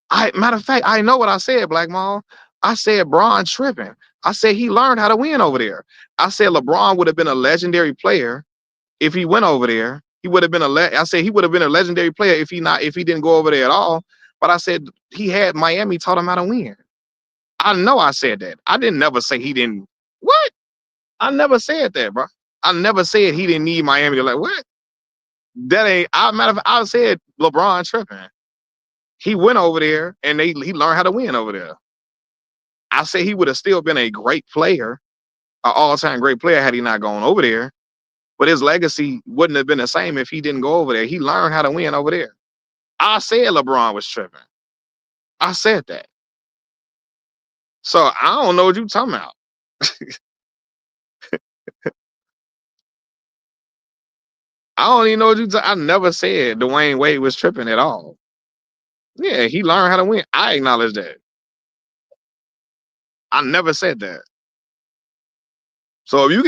I matter of fact, I know what I said, Black Mall. I said Braun tripping. I said he learned how to win over there. I said LeBron would have been a legendary player if he went over there. He would have been I said he would have been a legendary player if he didn't go over there at all. But I said he had Miami taught him how to win. I know I said that. I didn't never say he didn't. What? I never said that, bro. I never said he didn't need Miami to like what? That ain't. I matter of fact, I said LeBron tripping. He went over there and he learned how to win over there. I say he would have still been a great player, an all-time great player had he not gone over there. But his legacy wouldn't have been the same if he didn't go over there. He learned how to win over there. I said LeBron was tripping. I said that. So I don't know what you talking about. I don't even know what I never said Dwayne Wade was tripping at all. Yeah, he learned how to win. I acknowledge that. I never said that. So if you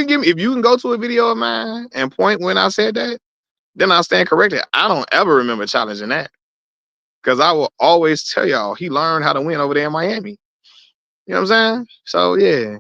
can go to a video of mine and point when I said that, then I stand corrected. I don't ever remember challenging that because I will always tell y'all he learned how to win over there in Miami. You know what I'm saying? So yeah,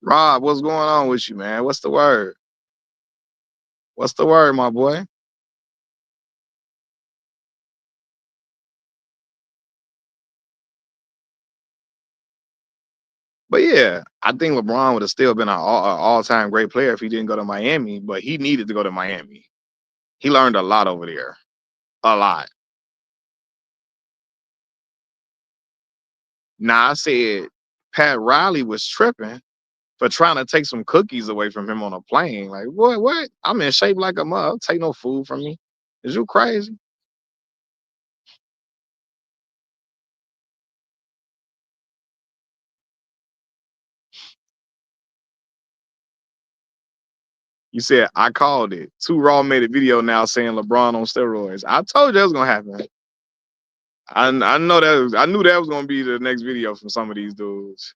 Rob, what's going on with you, man? What's the word? What's the word, my boy? But yeah, I think LeBron would have still been an all-time great player if he didn't go to Miami. But he needed to go to Miami. He learned a lot over there, a lot. Now I said Pat Riley was tripping for trying to take some cookies away from him on a plane. Like, what? I'm in shape like a mug. Take no food from me. Is you crazy? You said I called it. Two Raw made a video now saying LeBron on steroids. I told you that was gonna happen. I know that I knew that was gonna be the next video from some of these dudes.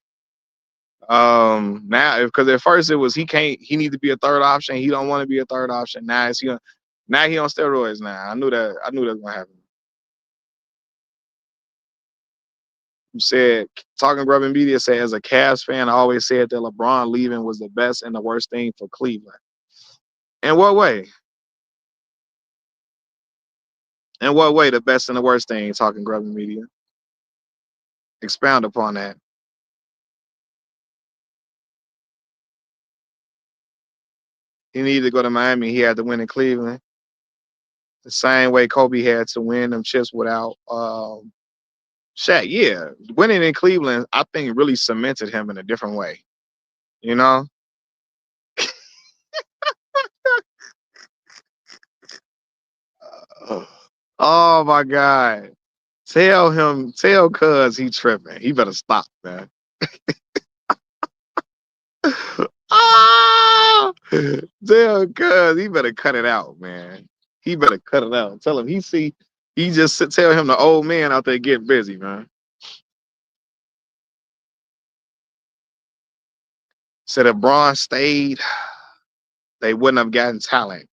Now because at first it was he need to be a third option. He don't want to be a third option. Now he on steroids now. I knew that was gonna happen. You said talking Grub and Media said as a Cavs fan, I always said that LeBron leaving was the best and the worst thing for Cleveland. In what way? In what way the best and the worst thing, talking Grub and Media? Expound upon that. He needed to go to Miami. He had to win in Cleveland. The same way Kobe had to win them chips without Shaq. Yeah, winning in Cleveland, I think, really cemented him in a different way. You know? Oh my God. Tell Cuz he tripping. He better stop, man. Ah! Tell Cuz he better cut it out, man. He better cut it out. Tell him tell him the old man out there getting busy, man. Said if Braun stayed, they wouldn't have gotten talent.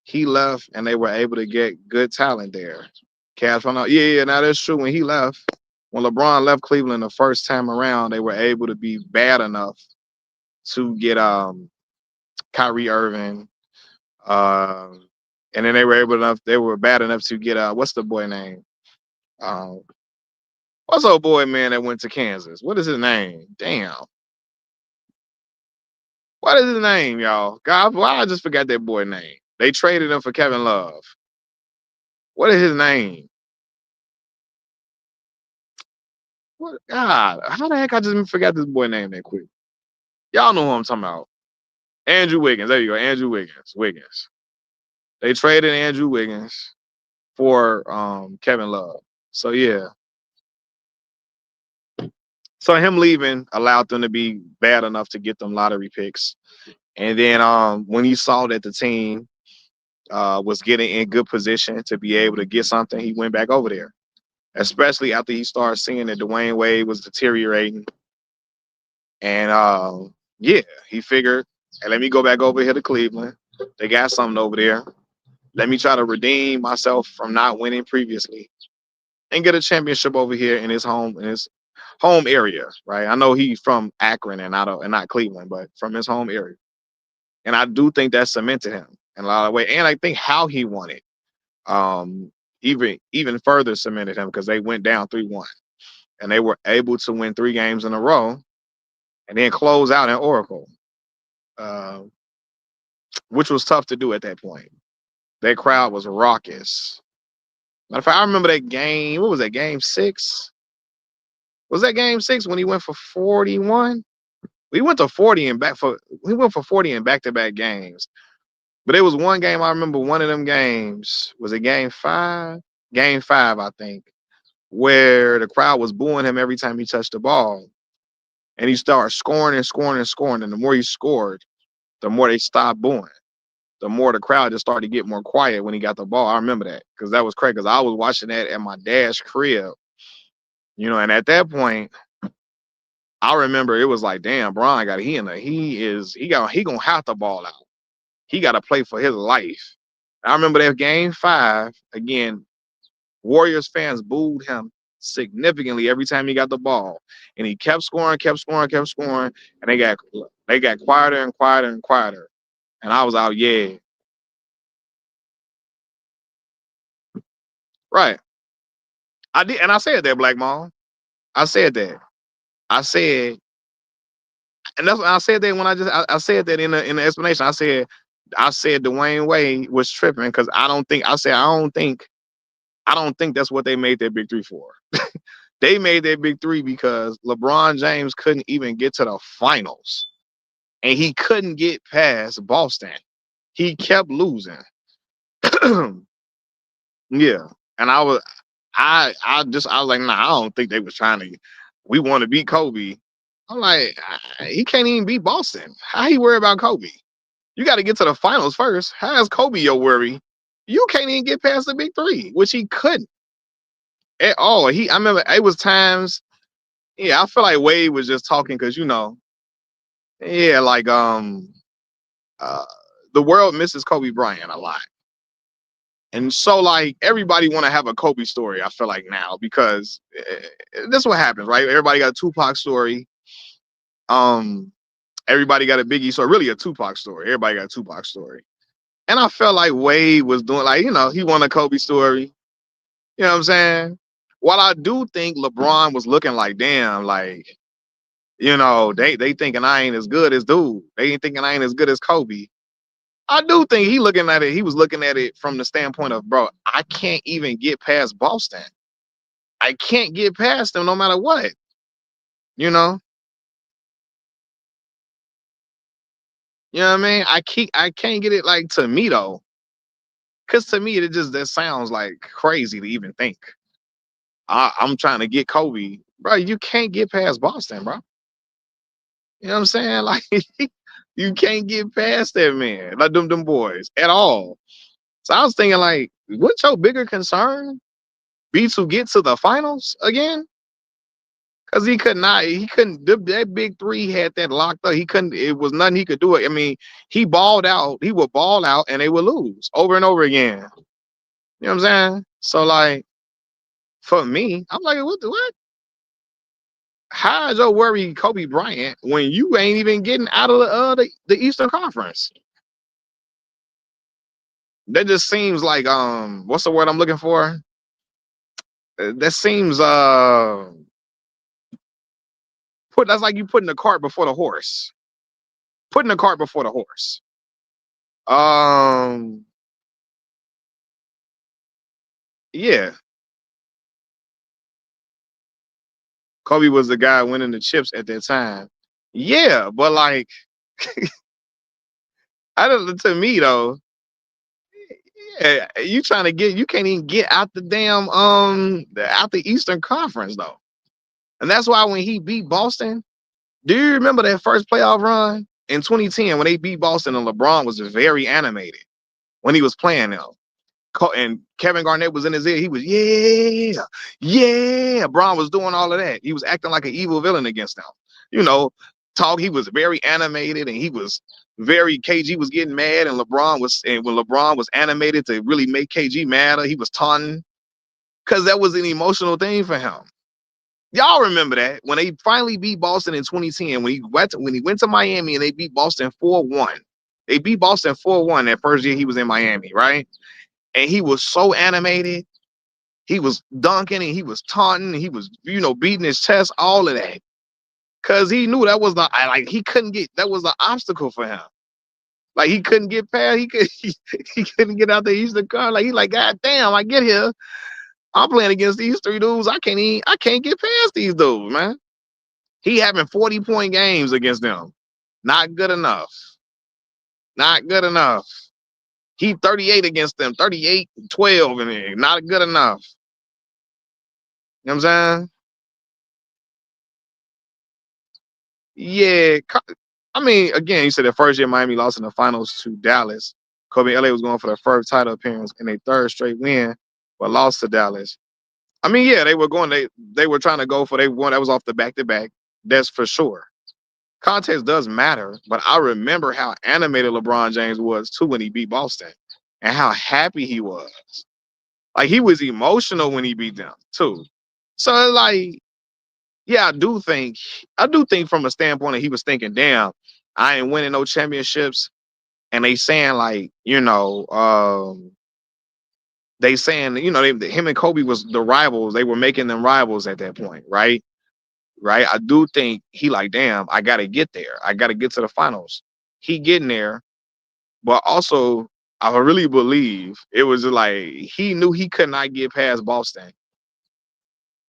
He left and they were able to get good talent there. Cash found out. Yeah, now that's true. When he left, when LeBron left Cleveland the first time around, they were able to be bad enough to get Kyrie Irving. Um and then they were bad enough to get what's the boy name? Um what's old boy man that went to Kansas? What is his name? Damn. What is his name, y'all? God, why I just forgot that boy name. They traded him for Kevin Love. What is his name? What God? How the heck I just forgot this boy name that quick? Y'all know who I'm talking about. Andrew Wiggins. There you go. Andrew Wiggins. Wiggins. They traded Andrew Wiggins for Kevin Love. So yeah. So him leaving allowed them to be bad enough to get them lottery picks. And then when he saw that the team was getting in good position to be able to get something, he went back over there. Especially after he started seeing that Dwayne Wade was deteriorating. And yeah, he figured, hey, let me go back over here to Cleveland. They got something over there. Let me try to redeem myself from not winning previously and get a championship over here in his home area, right? I know he's from Akron and not Cleveland, but from his home area. And I do think that cemented him in a lot of ways. And I think how he won it um, even further cemented him because they went down 3-1 and they were able to win 3 games in a row and then close out in Oracle, uh, which was tough to do at that point. That crowd was raucous. Matter of fact, I remember that game. What was that? Game 6? Was that game 6 when he went for 41? We went to 40 and back for we went for 40 in back-to-back games. But it was one game I remember. One of them games was it game 5? Game 5, I think, where the crowd was booing him every time he touched the ball, and he started scoring and scoring and scoring. And the more he scored, the more they stopped booing. The more the crowd just started to get more quiet when he got the ball. I remember that because that was crazy. Because I was watching that at my dad's crib, and at that point, I remember it was like, damn, Bron got he gonna have to ball out. He got to play for his life. I remember that game 5 again. Warriors fans booed him significantly every time he got the ball, and he kept scoring, kept scoring, kept scoring, and they got quieter and quieter and quieter, and I was out, yeah, right. I did, and I said that, Black Mom. I said that. I said, and that's what I said that when I said that in the explanation. I said Dwayne Wade was tripping because I don't think that's what they made their big three for. They made their big three because LeBron James couldn't even get to the finals, and he couldn't get past Boston. He kept losing. Yeah, and I was like, nah, I don't think they was trying to. We want to beat Kobe. I'm like, he can't even beat Boston. How he worry about Kobe? You got to get to the finals first. How is Kobe your worry? You can't even get past the big three, which he couldn't at all. I remember it was times. Yeah, I feel like Wade was just talking because yeah, like uh, the world misses Kobe Bryant a lot, and so like everybody want to have a Kobe story. I feel like now because this is what happens, right? Everybody got a Tupac story. Um, everybody got a Biggie story. Really, a Tupac story. Everybody got a Tupac story. And I felt like Wade was doing like he won a Kobe story. You know what I'm saying? While I do think LeBron was looking like damn, like they thinking I ain't as good as dude. They ain't thinking I ain't as good as Kobe. I do think he was looking at it from the standpoint of, bro, I can't even get past Boston. I can't get past them no matter what. You know? You know what I mean? I can't get it like to me though. Cause to me that sounds like crazy to even think. I'm trying to get Kobe. Bro, you can't get past Boston, bro. You know what I'm saying? Like you can't get past that man. Like them boys at all. So I was thinking like, what's your bigger concern? Be to get to the finals again? Cause that big three had that locked up. He couldn't, it was nothing he could do it. I mean, he would ball out and they would lose over and over again. You know what I'm saying? So like for me, I'm like, what? How is your worry Kobe Bryant when you ain't even getting out of the Eastern Conference? That just seems like what's the word I'm looking for? That seems that's like you putting the cart before the horse. Putting the cart before the horse. Um yeah, Kobe was the guy winning the chips at that time. Yeah, but like I don't to me though, yeah, you can't even get out the damn out the Eastern Conference though. And that's why when he beat Boston, do you remember that first playoff run in 2010 when they beat Boston and LeBron was very animated when he was playing them? And Kevin Garnett was in his ear. He was, yeah, yeah. Braun was doing all of that. He was acting like an evil villain against them. You know, he was very animated and he was very KG was getting mad and when LeBron was animated to really make KG madder, he was taunting because that was an emotional thing for him. Y'all remember that when they finally beat Boston in 2010, when he went to Miami and they beat Boston 4-1. They beat Boston 4-1 that first year he was in Miami, right? And he was so animated. He was dunking and he was taunting. And he was, beating his chest, all of that. Cause he knew that was he couldn't get, that was the obstacle for him. Like he couldn't get past, he couldn't get out the Eastern Conference. Like he like, God damn, I get here. I'm playing against these three dudes. I can't get past these dudes, man. He having 40-point games against them. Not good enough. Not good enough. He 38 against them, 38, 12, and not good enough. You know what I'm saying? Yeah. I mean, again, you said the first year Miami lost in the finals to Dallas. Kobe LA was going for their first title appearance and a third straight win, but lost to Dallas. I mean, yeah, they were trying to go for they won. That was off the back to back. That's for sure. Context does matter, but I remember how animated LeBron James was too when he beat Boston and how happy he was. Like he was emotional when he beat them too. So it's like, yeah, I do think from a standpoint that he was thinking, damn, I ain't winning no championships. And they saying like, they saying, him and Kobe was the rivals. They were making them rivals at that point, right? Right. I do think he like, damn, I gotta get there. I gotta get to the finals. He getting there, but also I really believe it was like he knew he could not get past Boston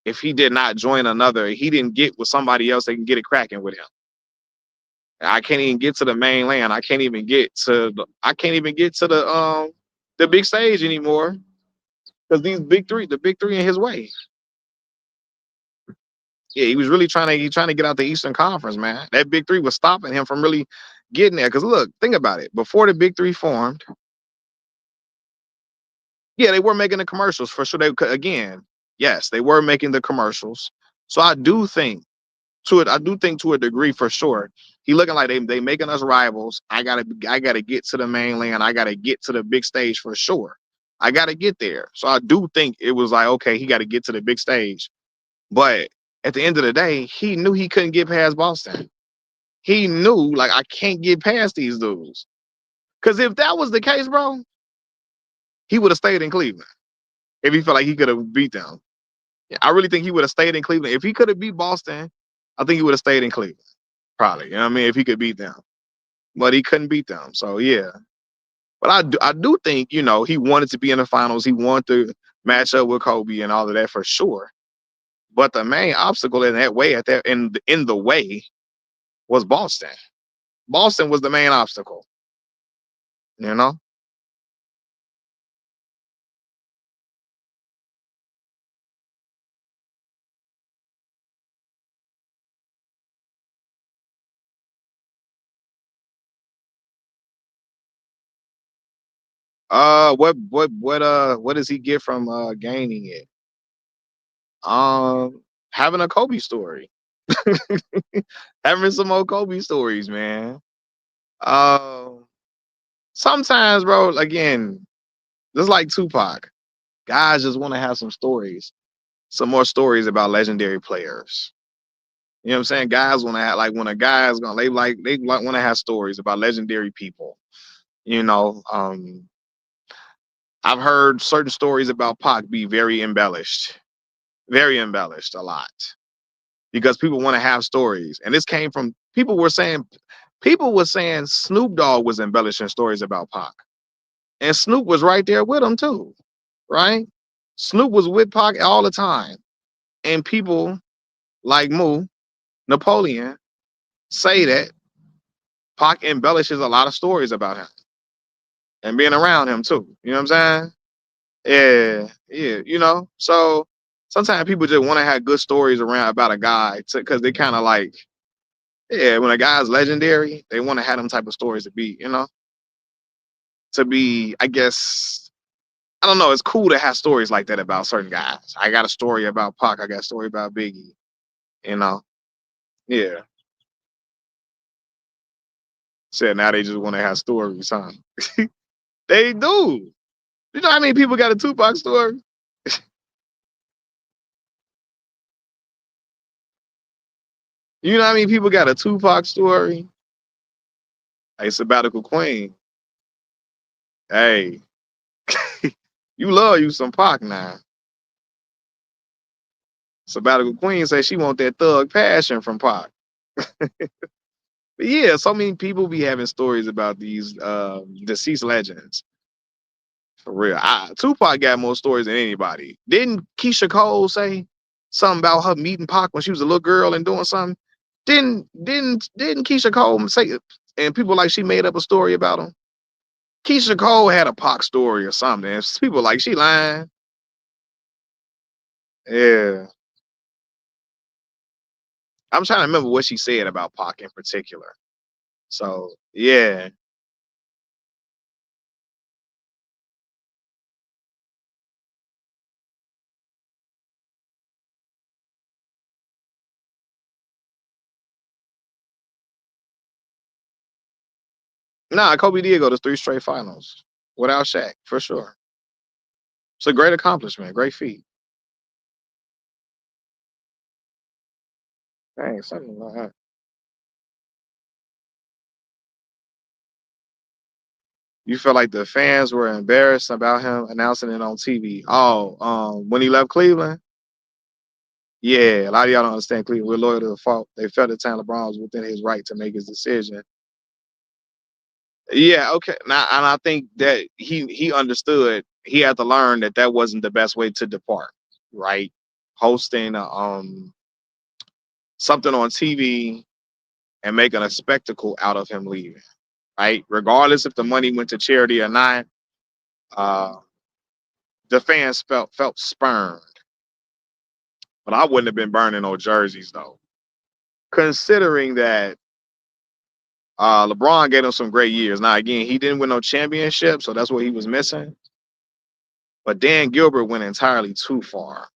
if he did not join another. He didn't get with somebody else that can get it cracking with him. I can't even get to the mainland. I can't even get to the big stage anymore because the big three in his way. Yeah, he was really trying to get out the Eastern Conference, man. That big three was stopping him from really getting there. Because look, think about it. Before the big three formed, yeah, they were making the commercials for sure. Again, yes, they were making the commercials. So I do think to a degree for sure. He looking like they making us rivals. I gotta get to the mainland. I gotta get to the big stage for sure. I gotta get there. So I do think it was like, okay, he got to get to the big stage. But at the end of the day, he knew he couldn't get past Boston. He knew like I can't get past these dudes. Cause if that was the case, bro, he would have stayed in Cleveland if he felt like he could have beat them. Yeah, I really think he would have stayed in Cleveland. If he could have beat Boston, I think he would have stayed in Cleveland. Probably. You know what I mean? If he could beat them. But he couldn't beat them. So yeah. But I do think, he wanted to be in the finals. He wanted to match up with Kobe and all of that for sure. But the main obstacle in that way in the way was Boston. Boston was the main obstacle, you know? What does he get from gaining it? Having a Kobe story. Having some more Kobe stories, man. Um Sometimes, bro, again, just like Tupac, guys just want to have some stories, some more stories about legendary players. You know what I'm saying? Guys want to have like when a guy's gonna they like want to have stories about legendary people. You know, I've heard certain stories about Pac be very embellished a lot because people want to have stories. And this came from people were saying Snoop Dogg was embellishing stories about Pac, and Snoop was right there with him too, right? Snoop was with Pac all the time, and people like Napoleon say that Pac embellishes a lot of stories about him and being around him too. You know what I'm saying? Yeah, yeah. So sometimes people just want to have good stories around about a guy because they kind of like, yeah, when a guy's legendary, they want to have them type of stories to be, I guess, I don't know. It's cool to have stories like that about certain guys. I got a story about Pac. I got a story about Biggie. You know, yeah. Said now they just want to have stories, huh? They do. You know how many people got a Tupac story? You know how many people got a Tupac story? Hey, Sabbatical Queen. Hey, you love you some Pac now. Sabbatical Queen says she want that thug passion from Pac. But yeah, so many people be having stories about these deceased legends. For real. Tupac got more stories than anybody. Didn't Keisha Cole say something about her meeting Pac when she was a little girl and doing something? Didn't Keisha Cole say it? And people like she made up a story about him? Keisha Cole had a Pac story or something. And people like she lying. Yeah. I'm trying to remember what she said about Pac in particular. So yeah. Nah, Kobe did go to three straight finals without Shaq, for sure. It's a great accomplishment, great feat. Dang, something like that. You feel like the fans were embarrassed about him announcing it on TV. Oh, when he left Cleveland, yeah, a lot of y'all don't understand Cleveland. We're loyal to the fault. They felt the time LeBron was within his right to make his decision. Yeah, okay. Now, and I think that he understood he had to learn that that wasn't the best way to depart, right? Hosting something on TV and making a spectacle out of him leaving, right? Regardless if the money went to charity or not, uh, the fans felt spurned. But I wouldn't have been burning no jerseys though, considering that LeBron gave him some great years. Now again, he didn't win no championship, so that's what he was missing. But Dan Gilbert went entirely too far.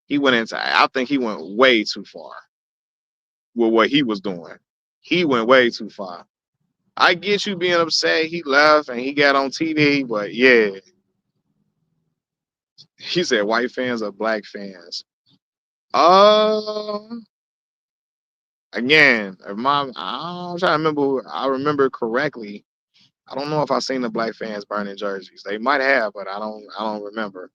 He went into, I think he went way too far with what he was doing. He went way too far. I get you being upset. He left and he got on TV, but yeah, he said white fans or black fans. Uh, Again, if I'm trying to remember. I remember correctly. I don't know if I seen the black fans burning jerseys. They might have, but I don't. I don't remember.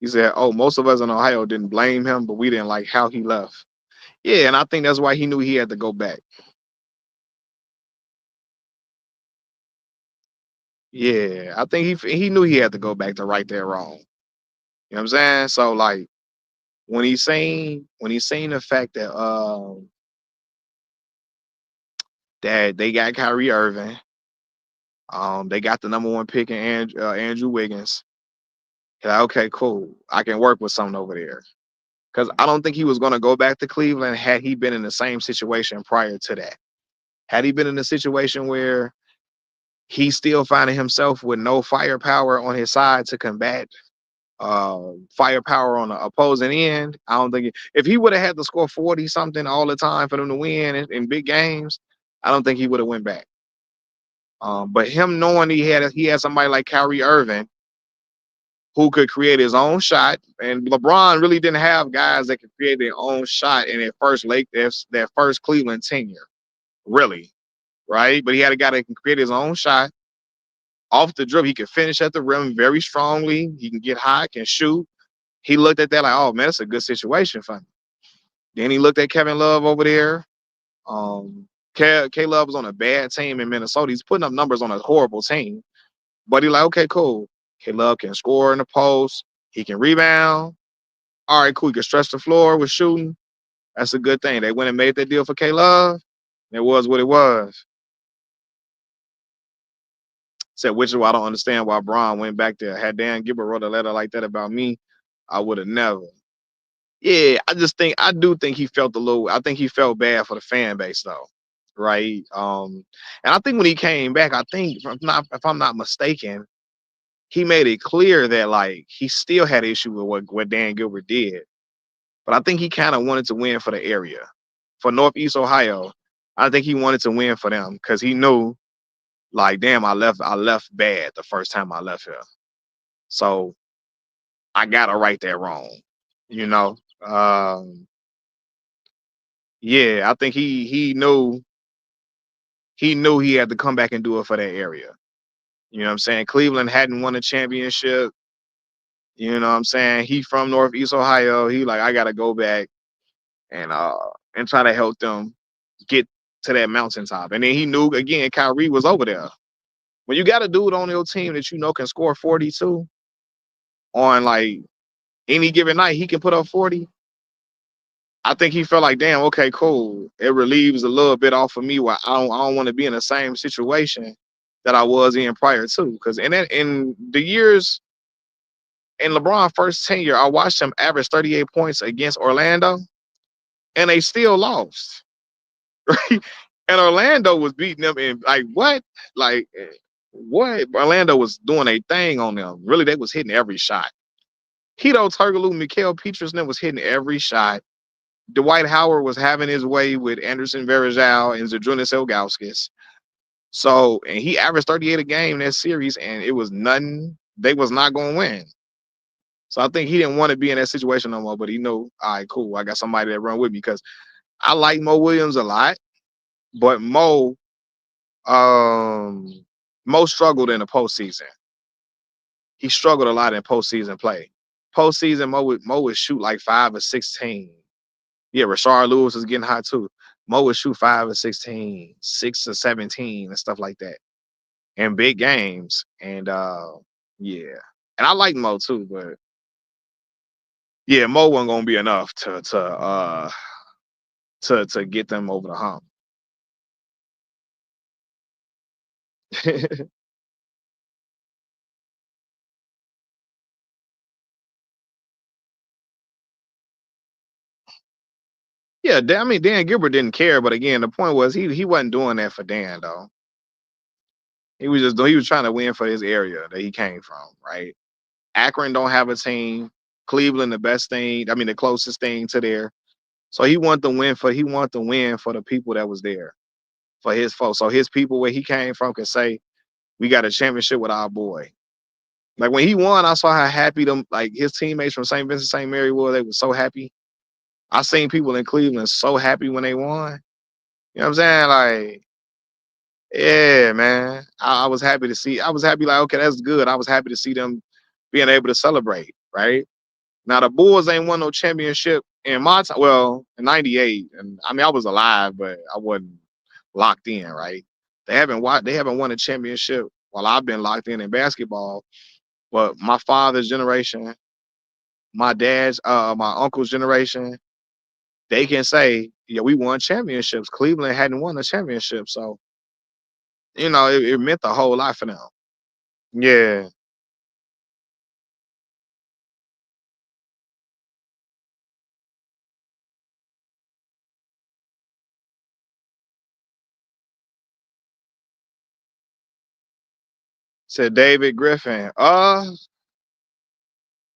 He said, "Oh, most of us in Ohio didn't blame him, but we didn't like how he left." Yeah, and I think that's why he knew he had to go back. Yeah, I think he knew he had to go back to right that wrong. You know what I'm saying? So like when he's saying the fact that that they got Kyrie Irving, they got the number one pick in Andrew Wiggins. Like, okay, cool. I can work with something over there. Because I don't think he was going to go back to Cleveland had he been in the same situation prior to that. Had he been in a situation where he's still finding himself with no firepower on his side to combat firepower on the opposing end, I don't think if he would have had to score 40 something all the time for them to win in big games, I don't think he would have went back. But him knowing he had somebody like Kyrie Irving who could create his own shot, and LeBron really didn't have guys that could create their own shot in their first Cleveland tenure, really, right? But he had a guy that can create his own shot off the dribble. He could finish at the rim very strongly. He can get hot, can shoot. He looked at that like, oh man, that's a good situation for me. Then he looked at Kevin Love over there. K Love was on a bad team in Minnesota. He's putting up numbers on a horrible team. But he like, okay, cool. K Love can score in the post. He can rebound. All right, cool. He can stretch the floor with shooting. That's a good thing. They went and made that deal for K Love. It was what it was. Said, which is why I don't understand why Braun went back there. Had Dan Gilbert wrote a letter like that about me, I would have never. Yeah, I do think he felt a little. I think he felt bad for the fan base though, right? And I think when he came back, I think if I'm not mistaken, he made it clear that like he still had issue with what Dan Gilbert did, but I think he kind of wanted to win for the area, for Northeast Ohio. I think he wanted to win for them because he knew, like, damn, I left bad the first time I left here, so I gotta right that wrong, you know. Yeah, I think he knew he had to come back and do it for that area. You know what I'm saying? Cleveland hadn't won a championship. You know what I'm saying? He from Northeast Ohio. He like, I gotta go back and try to help them get to that mountaintop. And then he knew again Kyrie was over there. When you got a dude on your team that you know can score 42 on like any given night, he can put up 40. I think he felt like, damn, okay, cool. It relieves a little bit off of me where I don't want to be in the same situation that I was in prior to. Because in the years in LeBron's first tenure, I watched him average 38 points against Orlando, and they still lost. Right? And Orlando was beating them in like what? Like what? Orlando was doing a thing on them. Really, they was hitting every shot. Hito Turkoglu, Mikhail Pietrusevich was hitting every shot. Dwight Howard was having his way with Anderson Varejao and Zydrunas Ilgauskas. So, and he averaged 38 a game in that series, and it was nothing. They was not going to win. So I think he didn't want to be in that situation no more. But he knew, all right, cool. I got somebody that run with me because I like Mo Williams a lot, but um, Mo struggled in the postseason. He struggled a lot in postseason play. Postseason, Mo would shoot like 5 or 16. Yeah, Rashard Lewis is getting hot too. Mo would shoot 5 or 16, 6 or 17, and stuff like that in big games. And yeah, and I like Mo too, but yeah, Mo wasn't gonna be enough to get them over the hump. Yeah, I mean Dan Gilbert didn't care, but again, the point was he wasn't doing that for Dan though. He was trying to win for his area that he came from, right? Akron don't have a team. Cleveland, the best thing, I mean the closest thing to there. So he wanted to win for the people that was there, for his folks. So his people where he came from could say, we got a championship with our boy. Like when he won, I saw how happy them like his teammates from St. Vincent St. Mary were. They were so happy. I seen people in Cleveland so happy when they won. You know what I'm saying? Like, yeah, man. I was happy to see. I was happy, like, okay, that's good. I was happy to see them being able to celebrate, right? Now the Bulls ain't won no championship in my time. Well, in '98, and I mean I was alive, but I wasn't locked in, right? They haven't won a championship while I've been locked in basketball. But my father's generation, my uncle's generation, they can say, yeah, we won championships. Cleveland hadn't won a championship, so it meant a whole lot for them. Yeah, said David Griffin.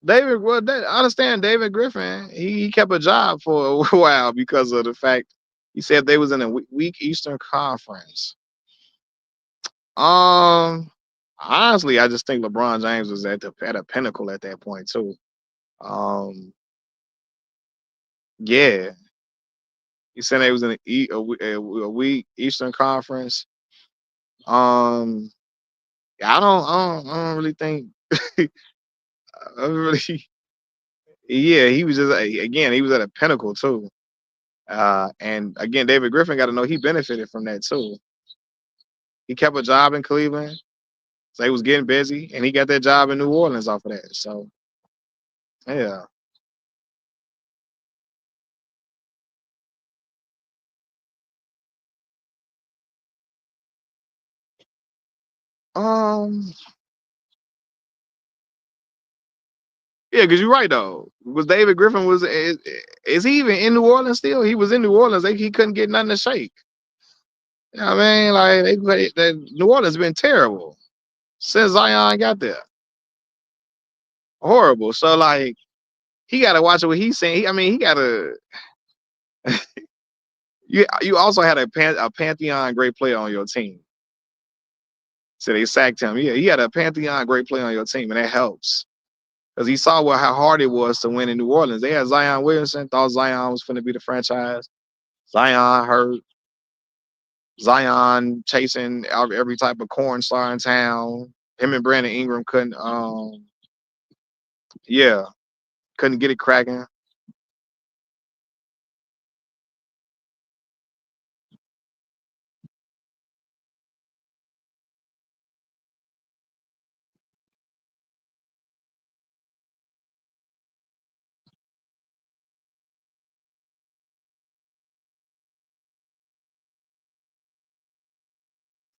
David, well, I understand David Griffin. He kept a job for a while because of the fact he said they was in a weak Eastern Conference. Um, Honestly, I just think LeBron James was at a pinnacle at that point too. Um, yeah, he said they was in a weak Eastern Conference. Um, yeah, I don't really think. I don't really, yeah, he was just again, he was at a pinnacle too. And again, David Griffin got to know he benefited from that too. He kept a job in Cleveland, so he was getting busy, and he got that job in New Orleans off of that. So yeah. Um. Yeah, because you're right though. Was David Griffin is he even in New Orleans still? He was in New Orleans. He couldn't get nothing to shake. You know what I mean? Like New Orleans been terrible since Zion got there. Horrible. So like he got to watch what he's saying. I mean, he got to. You also had a pantheon great player on your team. So they sacked him. Yeah, he had a pantheon great player on your team, and that helps because he saw how hard it was to win in New Orleans. They had Zion Williamson, thought Zion was going to be the franchise. Zion hurt. Zion chasing every type of corn star in town. Him and Brandon Ingram yeah, couldn't get it cracking.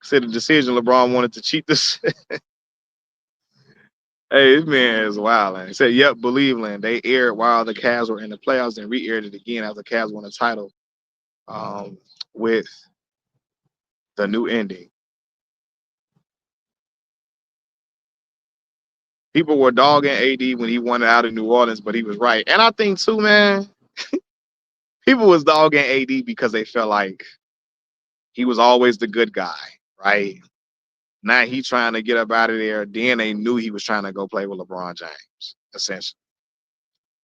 Said the decision LeBron wanted to cheat this. Hey, this man is wild. He said, "Yep, Believeland. They aired while the Cavs were in the playoffs and re-aired it again after the Cavs won the title um, with the new ending. People were dogging AD when he won it out in New Orleans, but he was right. And I think too, man, people was dogging AD because they felt like he was always the good guy, right? Now he trying to get up out of there. Then they knew he was trying to go play with LeBron James, essentially.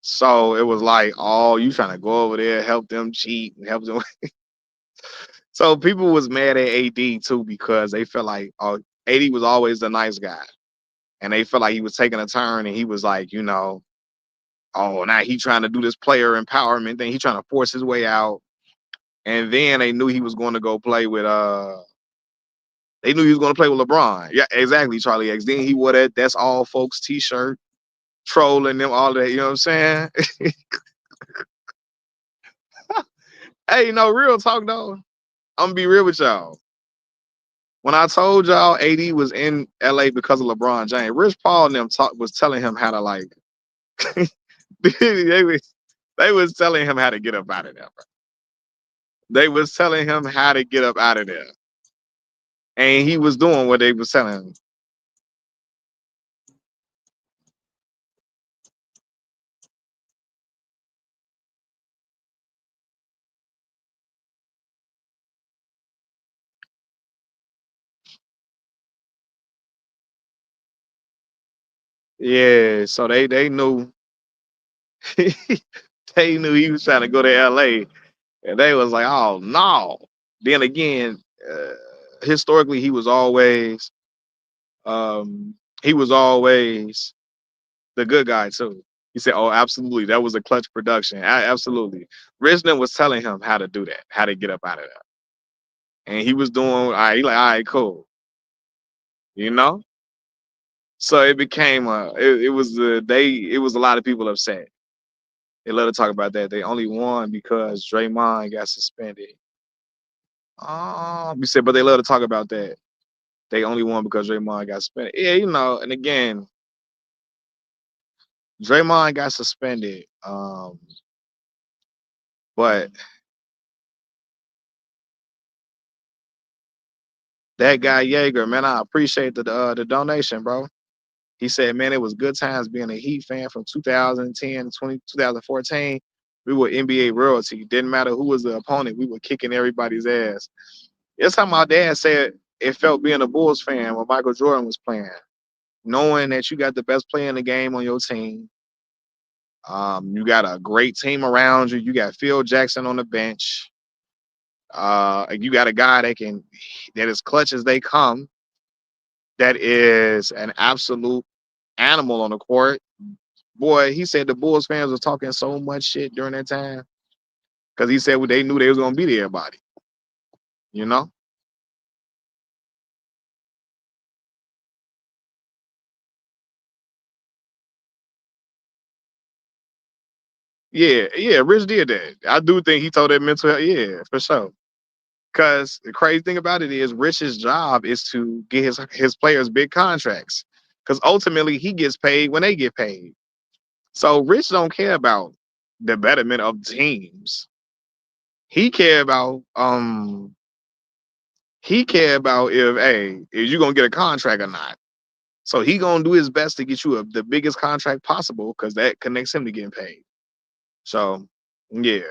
So it was like, oh, you trying to go over there, help them cheat, and help them. So people was mad at AD too because they felt like, oh, AD was always the nice guy, and they felt like he was taking a turn, and he was like, oh, now he trying to do this player empowerment thing. He trying to force his way out, and then they knew he was going to go play with They knew he was going to play with LeBron. Yeah, exactly, Charlie X. Then he wore that "That's All Folks" T-shirt, trolling them all that. You know what I'm saying? Hey, real talk though. I'm gonna be real with y'all. When I told y'all AD was in LA because of LeBron James, Rich Paul and them was telling him how to like. they was telling him how to get up out of there. Bro. They was telling him how to get up out of there, and he was doing what they was telling him. Yeah, so they knew they knew he was trying to go to LA, and they was like, oh no. Then again, uh, historically, um, he was always the good guy too. He said, "Oh, absolutely, that was a clutch production. Absolutely." Risner was telling him how to do that, how to get up out of that, and he was doing. All right, he like, all right, cool, you know. So it became it was it was a lot of people upset. They love to talk about that. They only won because Draymond got suspended. We said, but they love to talk about that. They only won because Draymond got suspended. Yeah, and again, Draymond got suspended. But that guy Yeager, man, I appreciate the donation, bro. He said, man, it was good times being a Heat fan from 2010 to 2014. We were NBA royalty. Didn't matter who was the opponent. We were kicking everybody's ass. That's how my dad said it felt being a Bulls fan when Michael Jordan was playing. Knowing that you got the best player in the game on your team. You got a great team around you. You got Phil Jackson on the bench. You got a guy that is clutch as they come. That is an absolute animal on the court. Boy, he said the Bulls fans was talking so much shit during that time because he said they knew they was gonna beat everybody. You know? Yeah, yeah. Rich did that. I do think he told that mental health. Yeah, for sure. Because the crazy thing about it is, Rich's job is to get his players big contracts. Because ultimately, he gets paid when they get paid. So Rich don't care about the betterment of teams. He care about if is you gonna get a contract or not. So he gonna do his best to get you the biggest contract possible because that connects him to getting paid. So yeah,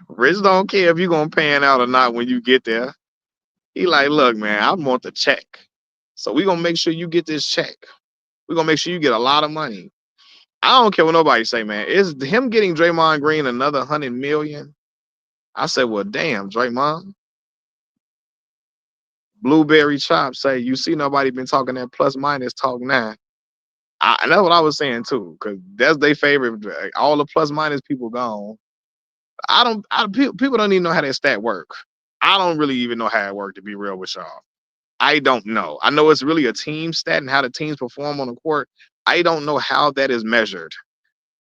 Rich don't care if you gonna pan out or not when you get there. He like, look, man, I want the check. So we gonna make sure you get this check. We gonna make sure you get a lot of money. I don't care what nobody say, man. Is him getting Draymond Green another 100 million? I said, well, damn, Draymond. Blueberry Chop say, you see nobody been talking that plus minus talk now. And that's what I was saying too, because that's their favorite. All the plus minus people gone. People don't even know how that stat work. I don't really even know how it worked, to be real with y'all. I don't know. I know it's really a team stat and how the teams perform on the court. I don't know how that is measured.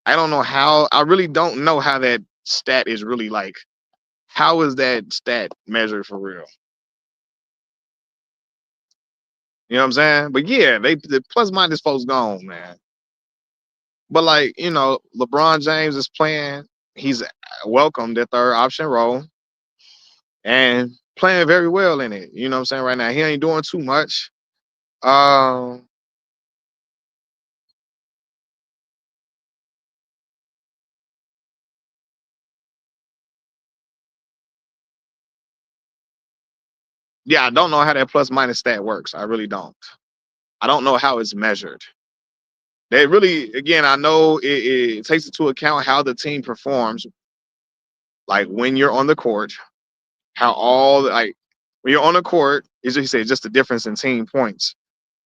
I really don't know how that stat is really like. How is that stat measured for real? You know what I'm saying? But yeah, the plus minus folks gone, man. But like, LeBron James is playing. He's welcomed the third option role and playing very well in it. You know what I'm saying? Right now, he ain't doing too much. Um, yeah, I don't know how that plus minus stat works. I really don't. I don't know how it's measured. They really, again, I know it takes into account how the team performs, like when you're on the court, how all like when you're on the court, is just say just the difference in team points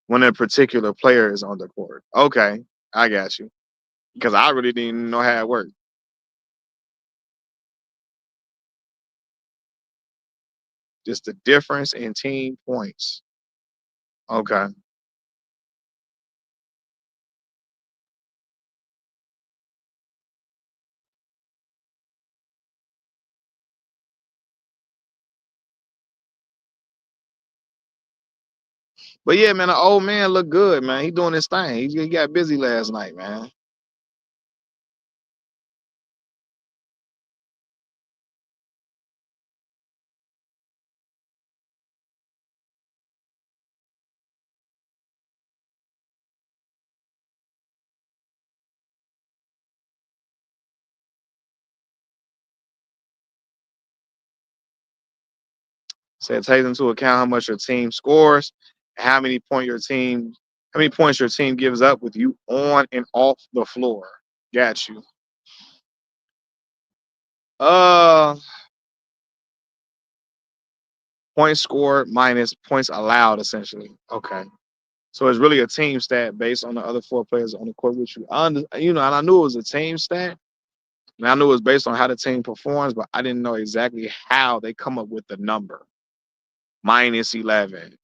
when a particular player is on the court. Okay, I got you. Because I really didn't know how it worked. Just the difference in team points. Okay. But yeah, man, the old man looked good, man. He doing his thing. He got busy last night, man. So it takes into account how much your team scores, and how many points your team gives up with you on and off the floor. Got you. Uh, Points scored minus points allowed, essentially. Okay. So it's really a team stat based on the other four players on the court with you. And I knew it was a team stat, and I knew it was based on how the team performs, but I didn't know exactly how they come up with the number -11,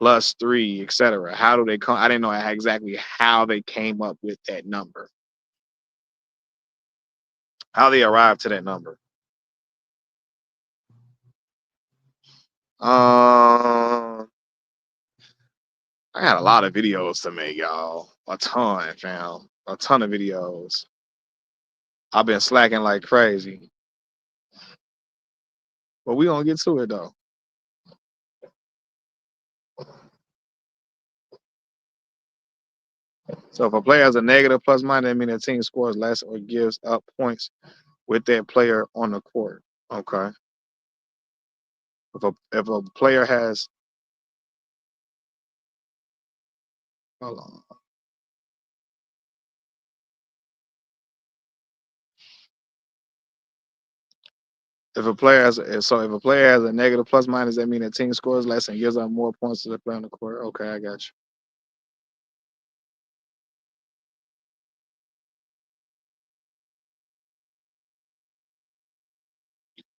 +3, etc. How do they come? I didn't know exactly how they came up with that number, how they arrived to that number. Um, I got a lot of videos to make, y'all. A ton, fam. A ton of videos. I've been slacking like crazy, but we gonna get to it though. So if a player has a negative plus minus, that means the team scores less or gives up points with that player on the court. Okay. If a player has, hold on. If a player has a negative plus minus, that means the team scores less and gives up more points to the player on the court. Okay, I got you.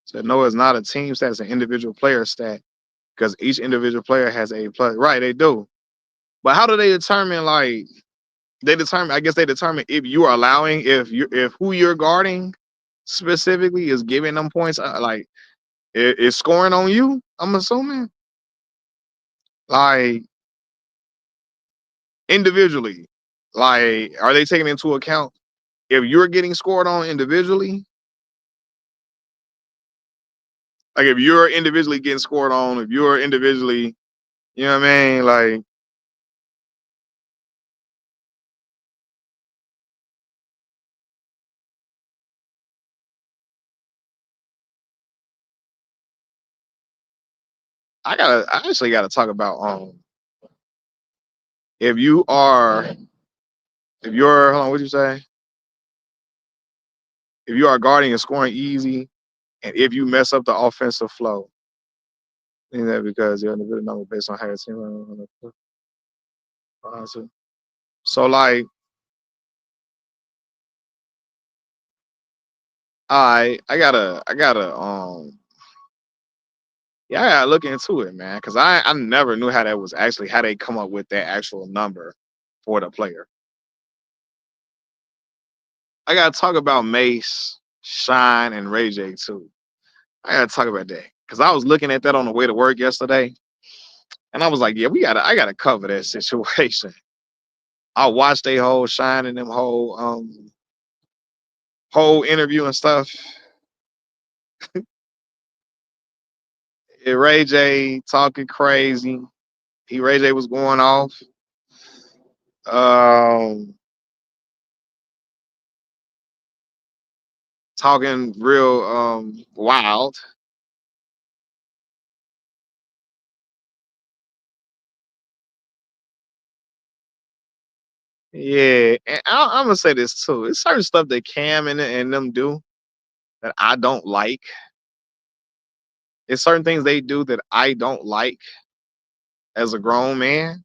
So no, it's not a team stat; it's an individual player stat because each individual player has a plus. Right, they do. But how do they determine? Like they determine. I guess they determine if you are allowing if who you're guarding specifically is giving them points. Like is scoring on you. I'm assuming like individually. Like are they taking into account if you're getting scored on individually? Like if you're individually getting scored on, if you're individually, you know what I mean? Like I actually gotta talk about if you are if you're hold on, what'd you say? If you are guarding and scoring easy, and if you mess up the offensive flow, is that because you're individual number based on how your team on the floor? So like I gotta yeah, I gotta look into it, man, because I never knew how that was actually how they come up with that actual number for the player. I gotta talk about Mace, Shine, and Ray J too. I gotta talk about that because I was looking at that on the way to work yesterday, and I was like, yeah, I gotta cover that situation. I watched they whole Shine and them whole interview and stuff. And Ray J talking crazy. Ray J was going off. Um, Talking real wild.
Yeah, and I'm gonna say this too. It's certain stuff that Cam and them do that I don't like. It's certain things they do that I don't like as a grown man.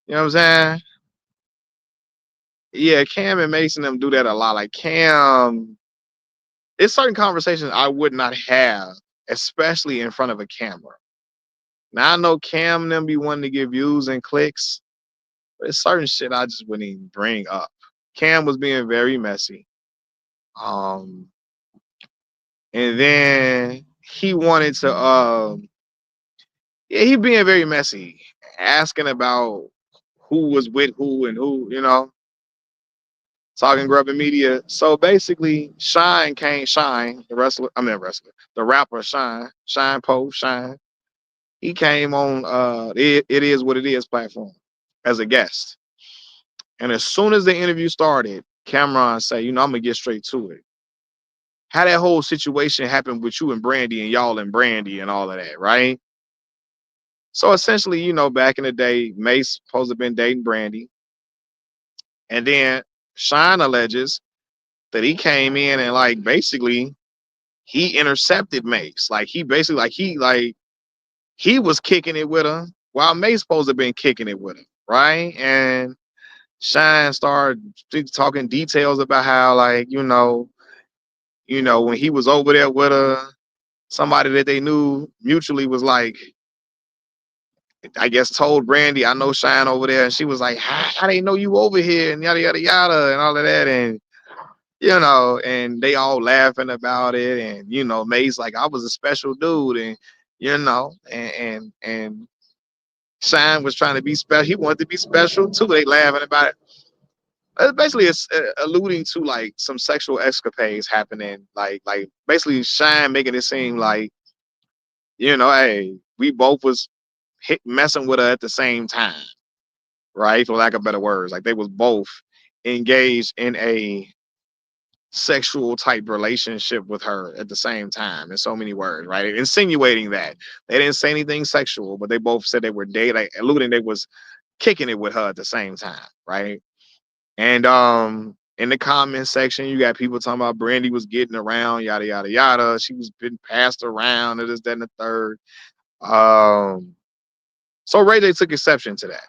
You know what I'm saying? Yeah, Cam and Mason them do that a lot. Like Cam, it's certain conversations I would not have, especially in front of a camera. Now I know Cam and them be wanting to get views and clicks, but it's certain shit I just wouldn't even bring up. Cam was being very messy. Um, and then he wanted to yeah, he being very messy, asking about who was with who and who, talking grub and media. So basically, Shine, the wrestler, I mean wrestler, the rapper Shine. He came on it is what it is platform as a guest. And as soon as the interview started, Cameron say, I'm gonna get straight to it. How that whole situation happened with you and Brandy and y'all and Brandy and all of that, right? So essentially, back in the day, Mace supposed to have been dating Brandy. And then Shine alleges that he came in and like basically he intercepted Mace. Like he basically he was kicking it with her while Mace supposed to have been kicking it with him, right? And Shine started talking details about how when he was over there with her, somebody that they knew mutually was like, I guess told Brandy, I know Shine over there, and she was like, how they know you over here and yada yada yada and all of that, and and they all laughing about it, and May's like, I was a special dude, and and Shine was trying to be special. He wanted to be special too. They laughing about it. Basically, it's alluding to like some sexual escapades happening, like basically Shine making it seem like hey, we both was messing with her at the same time, right? For lack of better words, like they was both engaged in a sexual type relationship with her at the same time in so many words, right? Insinuating that they didn't say anything sexual, but they both said they were dating, like, alluding they was kicking it with her at the same time, right? And in the comment section, you got people talking about Brandy was getting around, yada yada yada. She was being passed around, and this, that, and the third. Um, so Ray J took exception to that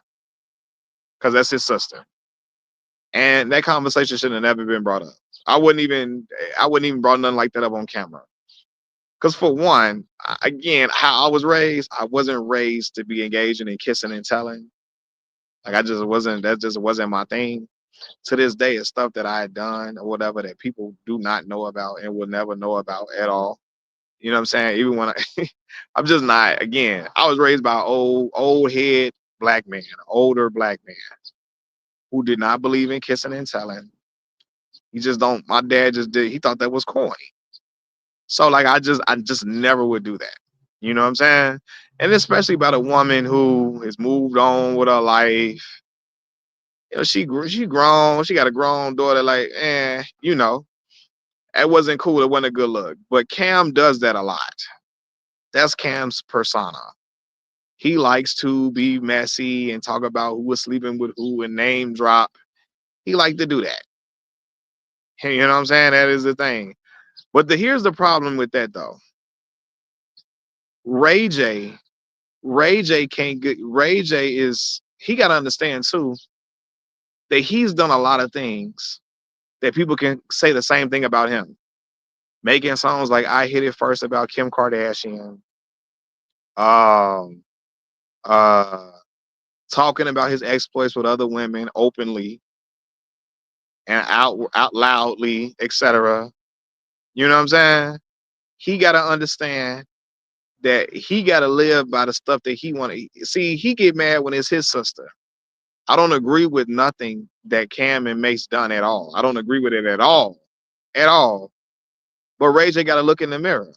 because that's his sister, and that conversation should have never been brought up. I wouldn't even, I wouldn't even brought nothing like that up on camera. Because for one, again, how I was raised, I wasn't raised to be engaging in kissing and telling. Like I just wasn't. That just wasn't my thing. To this day, it's stuff that I had done or whatever that people do not know about and will never know about at all. You know what I'm saying? Even when I'm just not. Again, I was raised by an old head black man, older black man who did not believe in kissing and telling. He just don't. My dad just did. He thought that was corny. So like I just never would do that. You know what I'm saying? And especially about a woman who has moved on with her life. She grown. She got a grown daughter. Like, it wasn't cool. It wasn't a good look. But Cam does that a lot. That's Cam's persona. He likes to be messy and talk about who was sleeping with who and name drop. He liked to do that. You know what I'm saying? That is the thing. But here's the problem with that though. Ray J, Ray J can't get. Ray J is, he got to understand too that he's done a lot of things that people can say the same thing about him. Making songs like "I Hit It First" about Kim Kardashian, um, uh, talking about his exploits with other women openly and out loudly, etc. You know what I'm saying? He got to understand that he got to live by the stuff that he want to see. He get mad when it's his sister. I don't agree with nothing that Cam and Mace done at all. I don't agree with it at all. But Ray J got to look in the mirror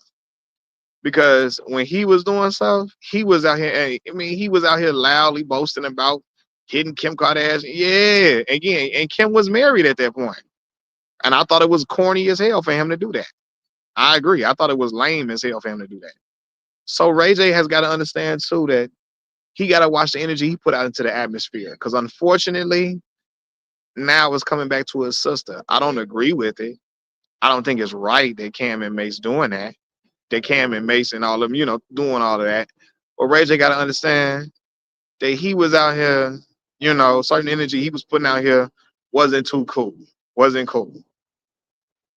because when he was doing stuff, he was out here. I mean, he was out here loudly boasting about hitting Kim Kardashian. Yeah, again, and Kim was married at that point, and I thought it was corny as hell for him to do that. I agree. I thought it was lame as hell for him to do that. So Ray J has got to understand too that he got to watch the energy he put out into the atmosphere. Because unfortunately, now it's coming back to his sister. I don't agree with it. I don't think it's right that Cam and Mace doing that. That Cam and Mace and all of them, doing all of that. But Ray J got to understand that he was out here, certain energy he was putting out here wasn't too cool. Wasn't cool.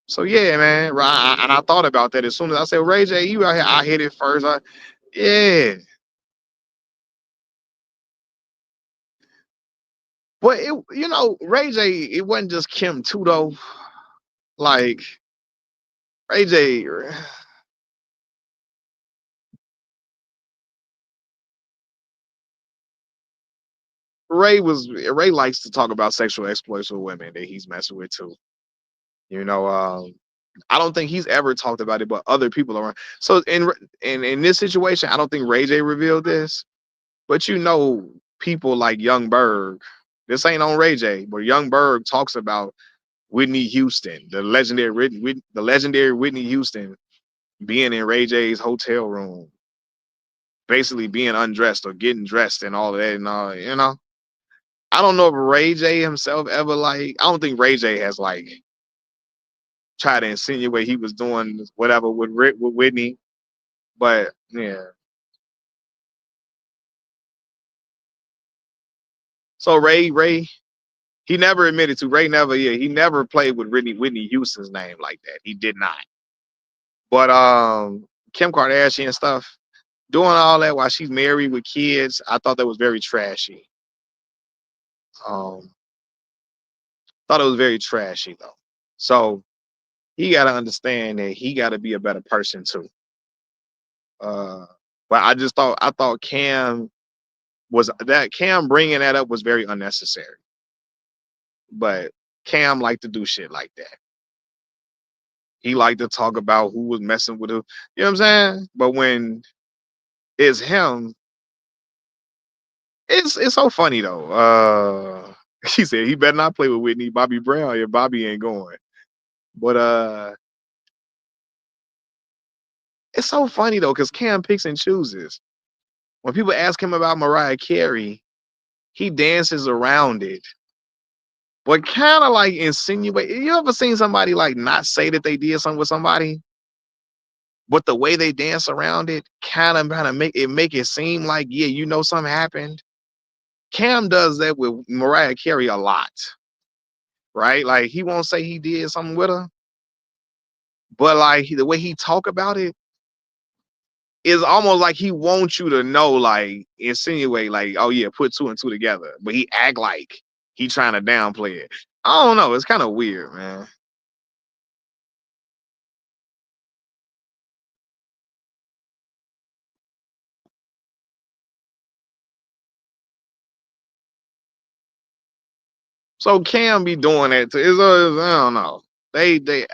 So yeah, man. Right. And I thought about that as soon as I said, Ray J, you out here, I hit it first. Yeah. But Ray J, it wasn't just Kim too though. Like Ray J, Ray likes to talk about sexual exploits with women that he's messing with too. You know, I don't think he's ever talked about it, but other people around. So in this situation, I don't think Ray J revealed this, but people like Young Berg. This ain't on Ray J, but Young Berg talks about Whitney Houston, the legendary Whitney Houston, being in Ray J's hotel room, basically being undressed or getting dressed and all of that and all. I don't know if Ray J himself ever I don't think Ray J has tried to insinuate he was doing whatever with Whitney, but yeah. So Ray, he never admitted to he never played with Whitney Houston's name like that. He did not. But Kim Kardashian stuff, doing all that while she's married with kids, I thought that was very trashy. Um, thought it was very trashy though. So he got to understand that he got to be a better person too. Uh, but I thought Cam bringing that up was very unnecessary. But Cam liked to do shit like that. He liked to talk about who was messing with who. You know what I'm saying? But when it's him, it's so funny though. She said he better not play with Whitney Bobby Brown if Bobby ain't going. But it's so funny though, because Cam picks and chooses. When people ask him about Mariah Carey, he dances around it. But kind of insinuate. You ever seen somebody not say that they did something with somebody, but the way they dance around it kind of make it seem like, yeah, something happened. Cam does that with Mariah Carey a lot, right? Like he won't say he did something with her, but the way he talk about it is almost like he wants you to know, insinuate, oh yeah, put two and two together, but he act like he trying to downplay it. I don't know. It's kind of weird, man. So Cam be doing that to I don't know. They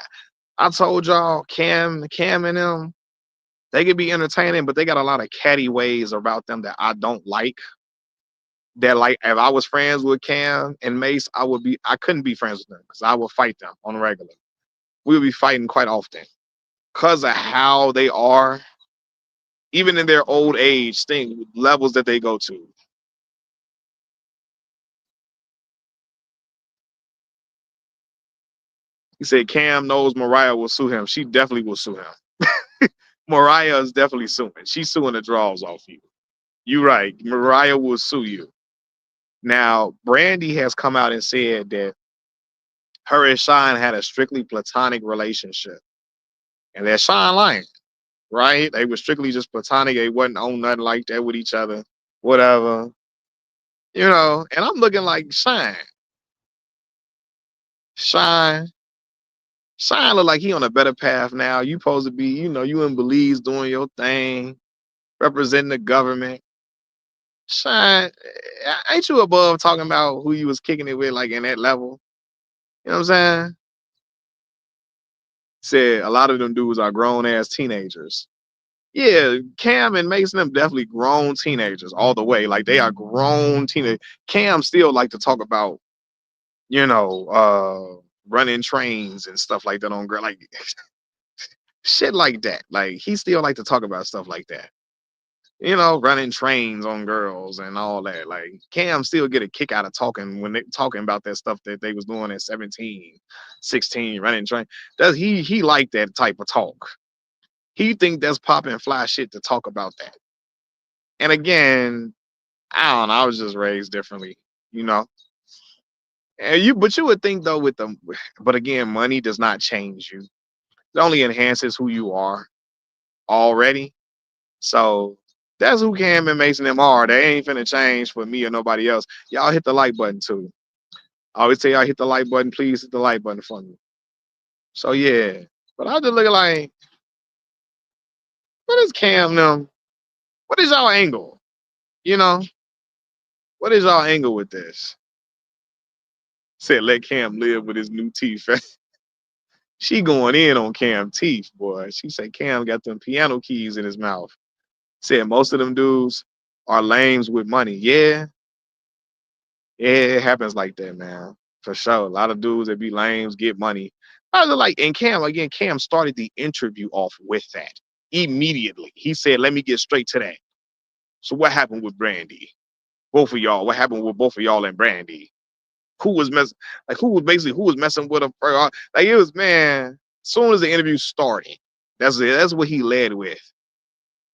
I told y'all Cam and them, they could be entertaining, but they got a lot of catty ways about them that I don't like. That if I was friends with Cam and Mace, I couldn't be friends with them because I would fight them on a regular. We would be fighting quite often because of how they are, even in their old age, levels that they go to. He said Cam knows Mariah will sue him. She definitely will sue him. Mariah is definitely suing. She's suing the draws off you. You right. Mariah will sue you. Now, Brandy has come out and said that her and Sean had a strictly platonic relationship. And that Sean lying, right? They were strictly just platonic. They wasn't on nothing like that with each other. Whatever. And I'm looking like Shine, Shine look like he on a better path now. You supposed to be, you in Belize doing your thing, representing the government. Shine, ain't you above talking about who you was kicking it with, in that level? You know what I'm saying? Said a lot of them dudes are grown ass teenagers. Yeah, Cam and Mason them definitely grown teenagers all the way. Like they are grown teenagers. Cam still like to talk about, running trains and stuff like that on shit like that. Like he still like to talk about stuff like that. running trains on girls and all that. Like Cam still get a kick out of talking when they talking about that stuff that they was doing at 17, 16, running train. Does he like that type of talk? He think that's popping fly shit to talk about that. And again, I don't know. I was just raised differently, you know. But you would think though with them, but again, money does not change you. It only enhances who you are already. So that's who Cam and Mason them are. They ain't finna change for me or nobody else. Y'all hit the like button too. I always tell y'all hit the like button. Please hit the like button for me. So yeah. But I just look like, what is Cam them? What is y'all angle? You know, what is y'all angle with this? Said let Cam live with his new teeth. She going in on Cam teeth, boy. She said Cam got them piano keys in his mouth. Said most of them dudes are lames with money. Yeah, yeah, it happens like that, man. For sure. A lot of dudes that be lames get money. I was like, and Cam, again, Cam started the interview off with that immediately. He said, let me get straight to that. So what happened with Brandy? Both of y'all. What happened with both of y'all and Brandy? Who was messing who was messing with him? Like it was, man, as soon as the interview started, that's it. That's what he led with.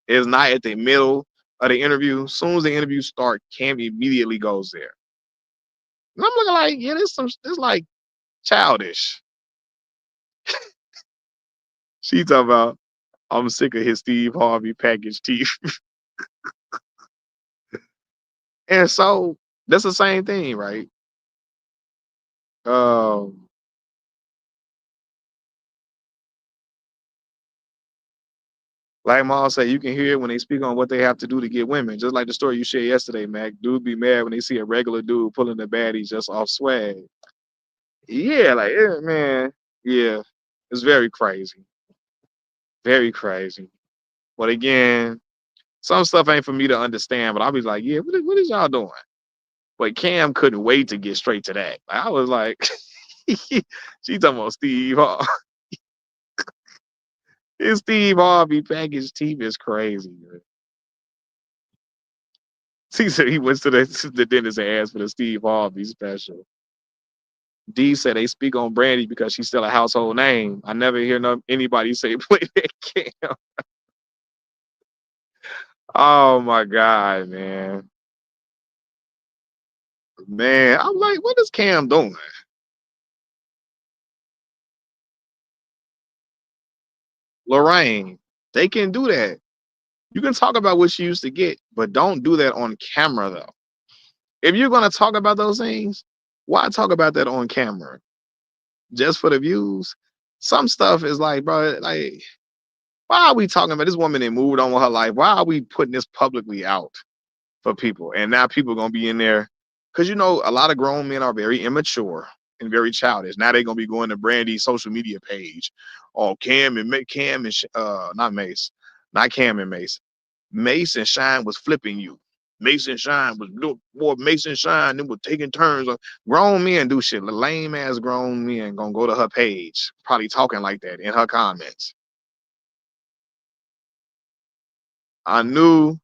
It's not at the middle of the interview. As soon as the interview start, Cam immediately goes there. And I'm looking like, yeah, this like childish. She talking about, I'm sick of his Steve Harvey package teeth. And so that's the same thing, right? Um, like Maul said, you can hear it when they speak on what they have to do to get women. Just like the story you shared yesterday, Mac. Dude be mad when they see a regular dude pulling the baddies just off swag. Yeah, like man, yeah, it's very crazy, very crazy. But again, some stuff ain't for me to understand. But I'll be like, yeah, what is y'all doing? But Cam couldn't wait to get straight to that. I was like, she talking about Steve Harvey. His Steve Harvey package team is crazy. Man. He said he went to the dentist and asked for the Steve Harvey special. D said they speak on Brandy because she's still a household name. I never hear anybody say play that Cam. Oh my God, man. Man, I'm like, what is Cam doing? Lorraine, they can do that. You can talk about what you used to get, but don't do that on camera though. If you're gonna talk about those things, why talk about that on camera? Just for the views? Some stuff is like, bro, like, why are we talking about this woman that moved on with her life? Why are we putting this publicly out for people? And now people gonna be in there because a lot of grown men are very immature and very childish. Now they're gonna be going to Brandy's social media page. Oh, Cam and not Mace, not Cam and Mace. Mace and Shine was flipping you. Mace and Shine was boy. Mace and Shine they were taking turns. Grown men do shit. The lame ass grown men gonna go to her page, probably talking like that in her comments. I knew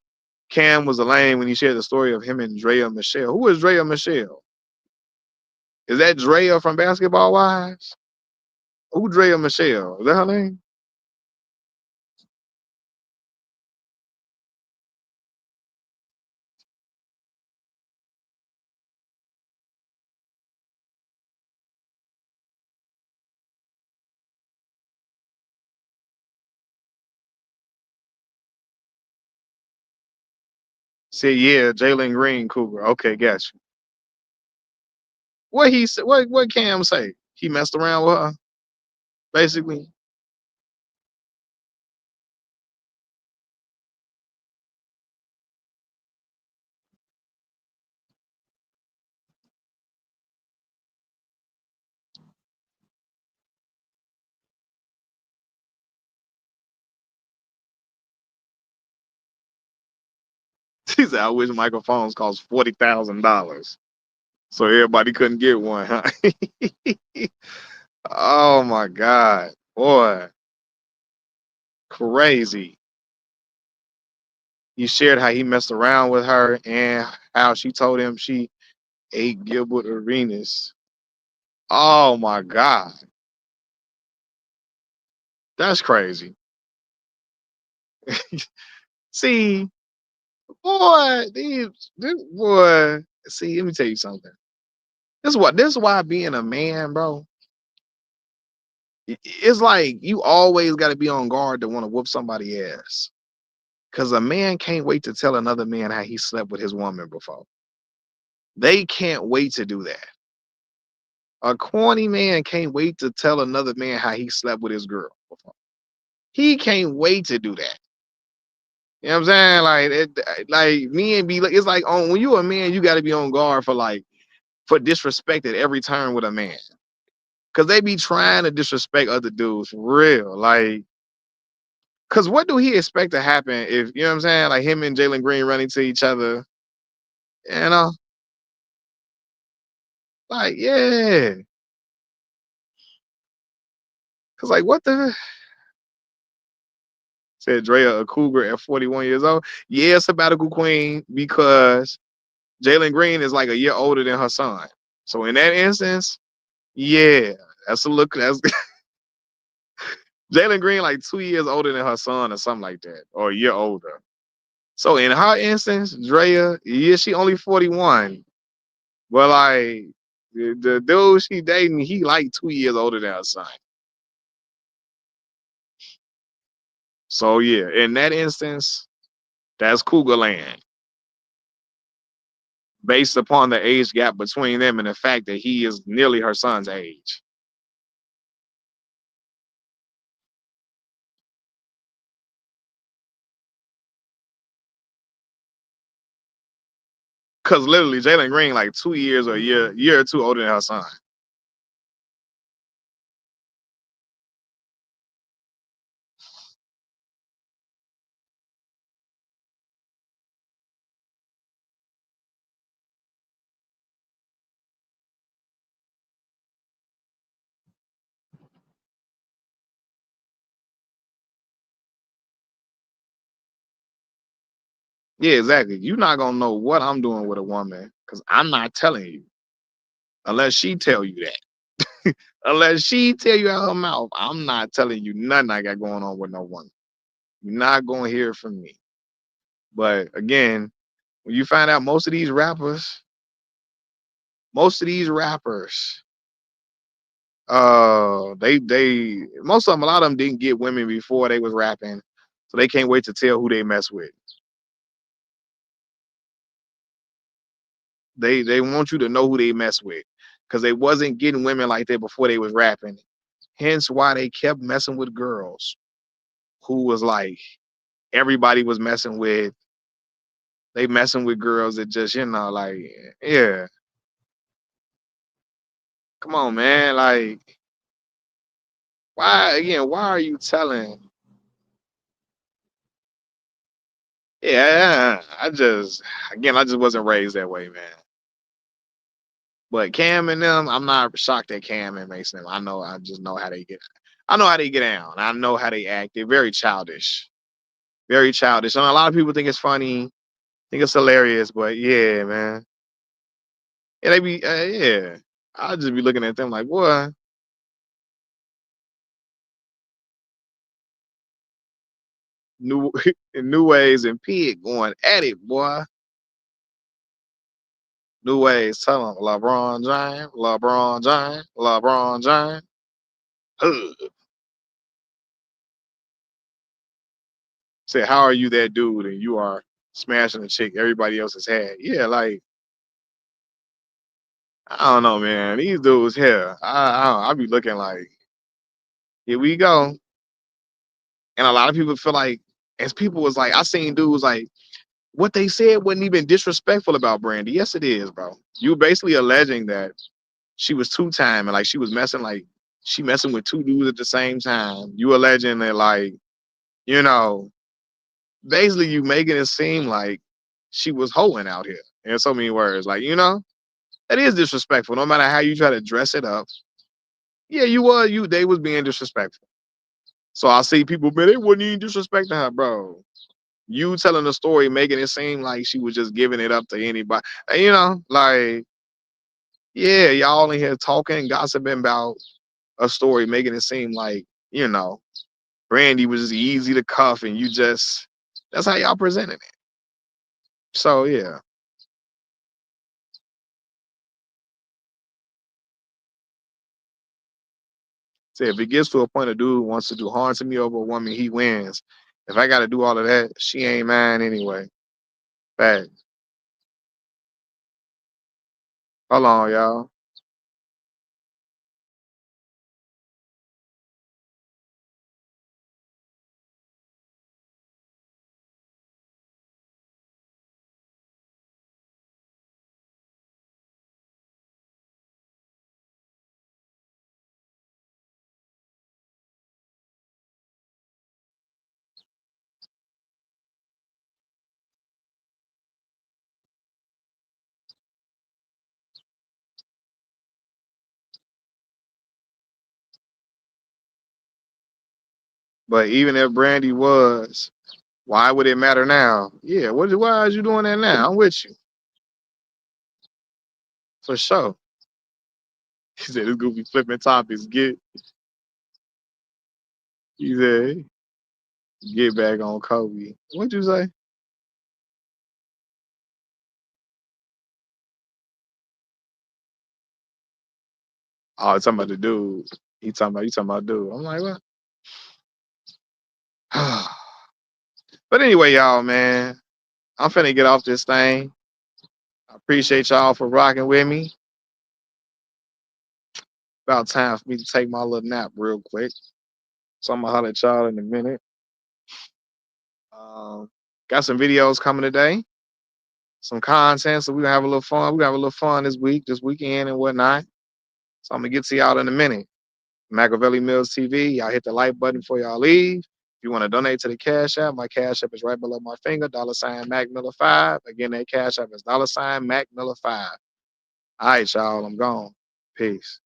Cam was a lame when he shared the story of him and Drea Michelle. Who is Drea Michelle? Is that Drea from Basketball Wives? Who Drea Michelle? Is that her name? Said yeah, Jalen Green Cougar. Okay, gotcha. What he said? What Cam say? He messed around with her, basically. He said, "I wish microphones cost $40,000, so everybody couldn't get one." Huh? Oh my God, boy, crazy. He shared how he messed around with her and how she told him she ate Gilbert Arenas. Oh my God. That's crazy. See, boy, these boy. See, let me tell you something. This is why being a man, bro. It's like you always got to be on guard to want to whoop somebody ass. Cause a man can't wait to tell another man how he slept with his woman before. They can't wait to do that. A corny man can't wait to tell another man how he slept with his girl before. He can't wait to do that. You know what I'm saying? Like men be like, it's like on when you a man, you got to be on guard for disrespect at every turn with a man. Cause they be trying to disrespect other dudes for real. Like, cause what do he expect to happen if you know what I'm saying? Like him and Jalen Green running to each other, you know? Like, yeah. Cause like what the said Drea a cougar at 41 years old? Yeah, sabbatical queen because Jalen Green is like a year older than her son. So in that instance, yeah, that's a look. That's Jalen Green like 2 years older than her son or something like that, or a year older. So in her instance, Drea, yeah, she only 41, but like the dude she dating, he like 2 years older than her son. So yeah, in that instance, that's cougar land based upon the age gap between them and the fact that he is nearly her son's age. Cause literally Jalen Green like 2 years or a year or two older than her son. Yeah, exactly. You're not gonna know what I'm doing with a woman because I'm not telling you unless she tell you that. Unless she tell you out her mouth, I'm not telling you nothing I got going on with no woman. You're not gonna hear it from me. But again, when you find out most of these rappers, they most of them, a lot of them didn't get women before they was rapping, so they can't wait to tell who they mess with. They want you to know who they mess with because they wasn't getting women like that before they was rapping. Hence why they kept messing with girls who was like everybody was messing with. They messing with girls that just like yeah. Come on, man. Like why again? Why are you telling? Yeah, I just wasn't raised that way, man. But Cam and them, I'm not shocked at Cam and Mason. I know, I just know how they get. I know how they get down. I know how they act. They're very childish, very childish. And a lot of people think it's funny, think it's hilarious. But yeah, man, yeah, they be yeah. I'll just be looking at them like, boy, new new ways and Pig going at it, boy. New ways, tell them LeBron James, LeBron James, LeBron James. Ugh. Say, how are you that dude and you are smashing the chick everybody else has had? Yeah, like I don't know, man. These dudes here, I be looking like, here we go. And a lot of people feel like, as people was like, I seen dudes like, what they said wasn't even disrespectful about Brandy. Yes, it is, bro. You basically alleging that she was two-time and like she was messing like she messing with two dudes at the same time. You alleging that like, you know, basically you making it seem like she was hoeing out here in so many words. Like, that is disrespectful. No matter how you try to dress it up. Yeah, they was being disrespectful. So I see people, man, they wasn't even disrespecting her, bro. you telling the story, making it seem like she was just giving it up to anybody. And, you know, like, yeah, y'all in here talking, gossiping about a story, making it seem like, you know, Brandy was just easy to cuff and you just, that's how y'all presented it. So, yeah. Say if it gets to a point a dude wants to do harm to me over a woman, he wins. If I got to do all of that, she ain't mine anyway. Fact. Hold on, y'all. But even if Brandy was, why would it matter now? Yeah, why is you doing that now? I'm with you. For sure. He said it's gonna be flipping topics. He said, get back on Kobe. What'd you say? Oh, talking about the dude. You talking about dude. I'm like, what? But anyway, y'all, man, I'm finna get off this thing. I appreciate y'all for rocking with me. About time for me to take my little nap real quick. So I'm gonna holler at y'all in a minute. Got some videos coming today, some content, so we gonna have a little fun. We gonna have a little fun this week, this weekend and whatnot. So I'm gonna get to y'all in a minute. Machiavelli Mills TV. Y'all hit the like button before y'all leave. If you want to donate to the Cash App, my Cash App is right below my finger, $ Mac Miller 5. Again, that Cash App is $ Mac Miller 5. All right, y'all, I'm gone. Peace.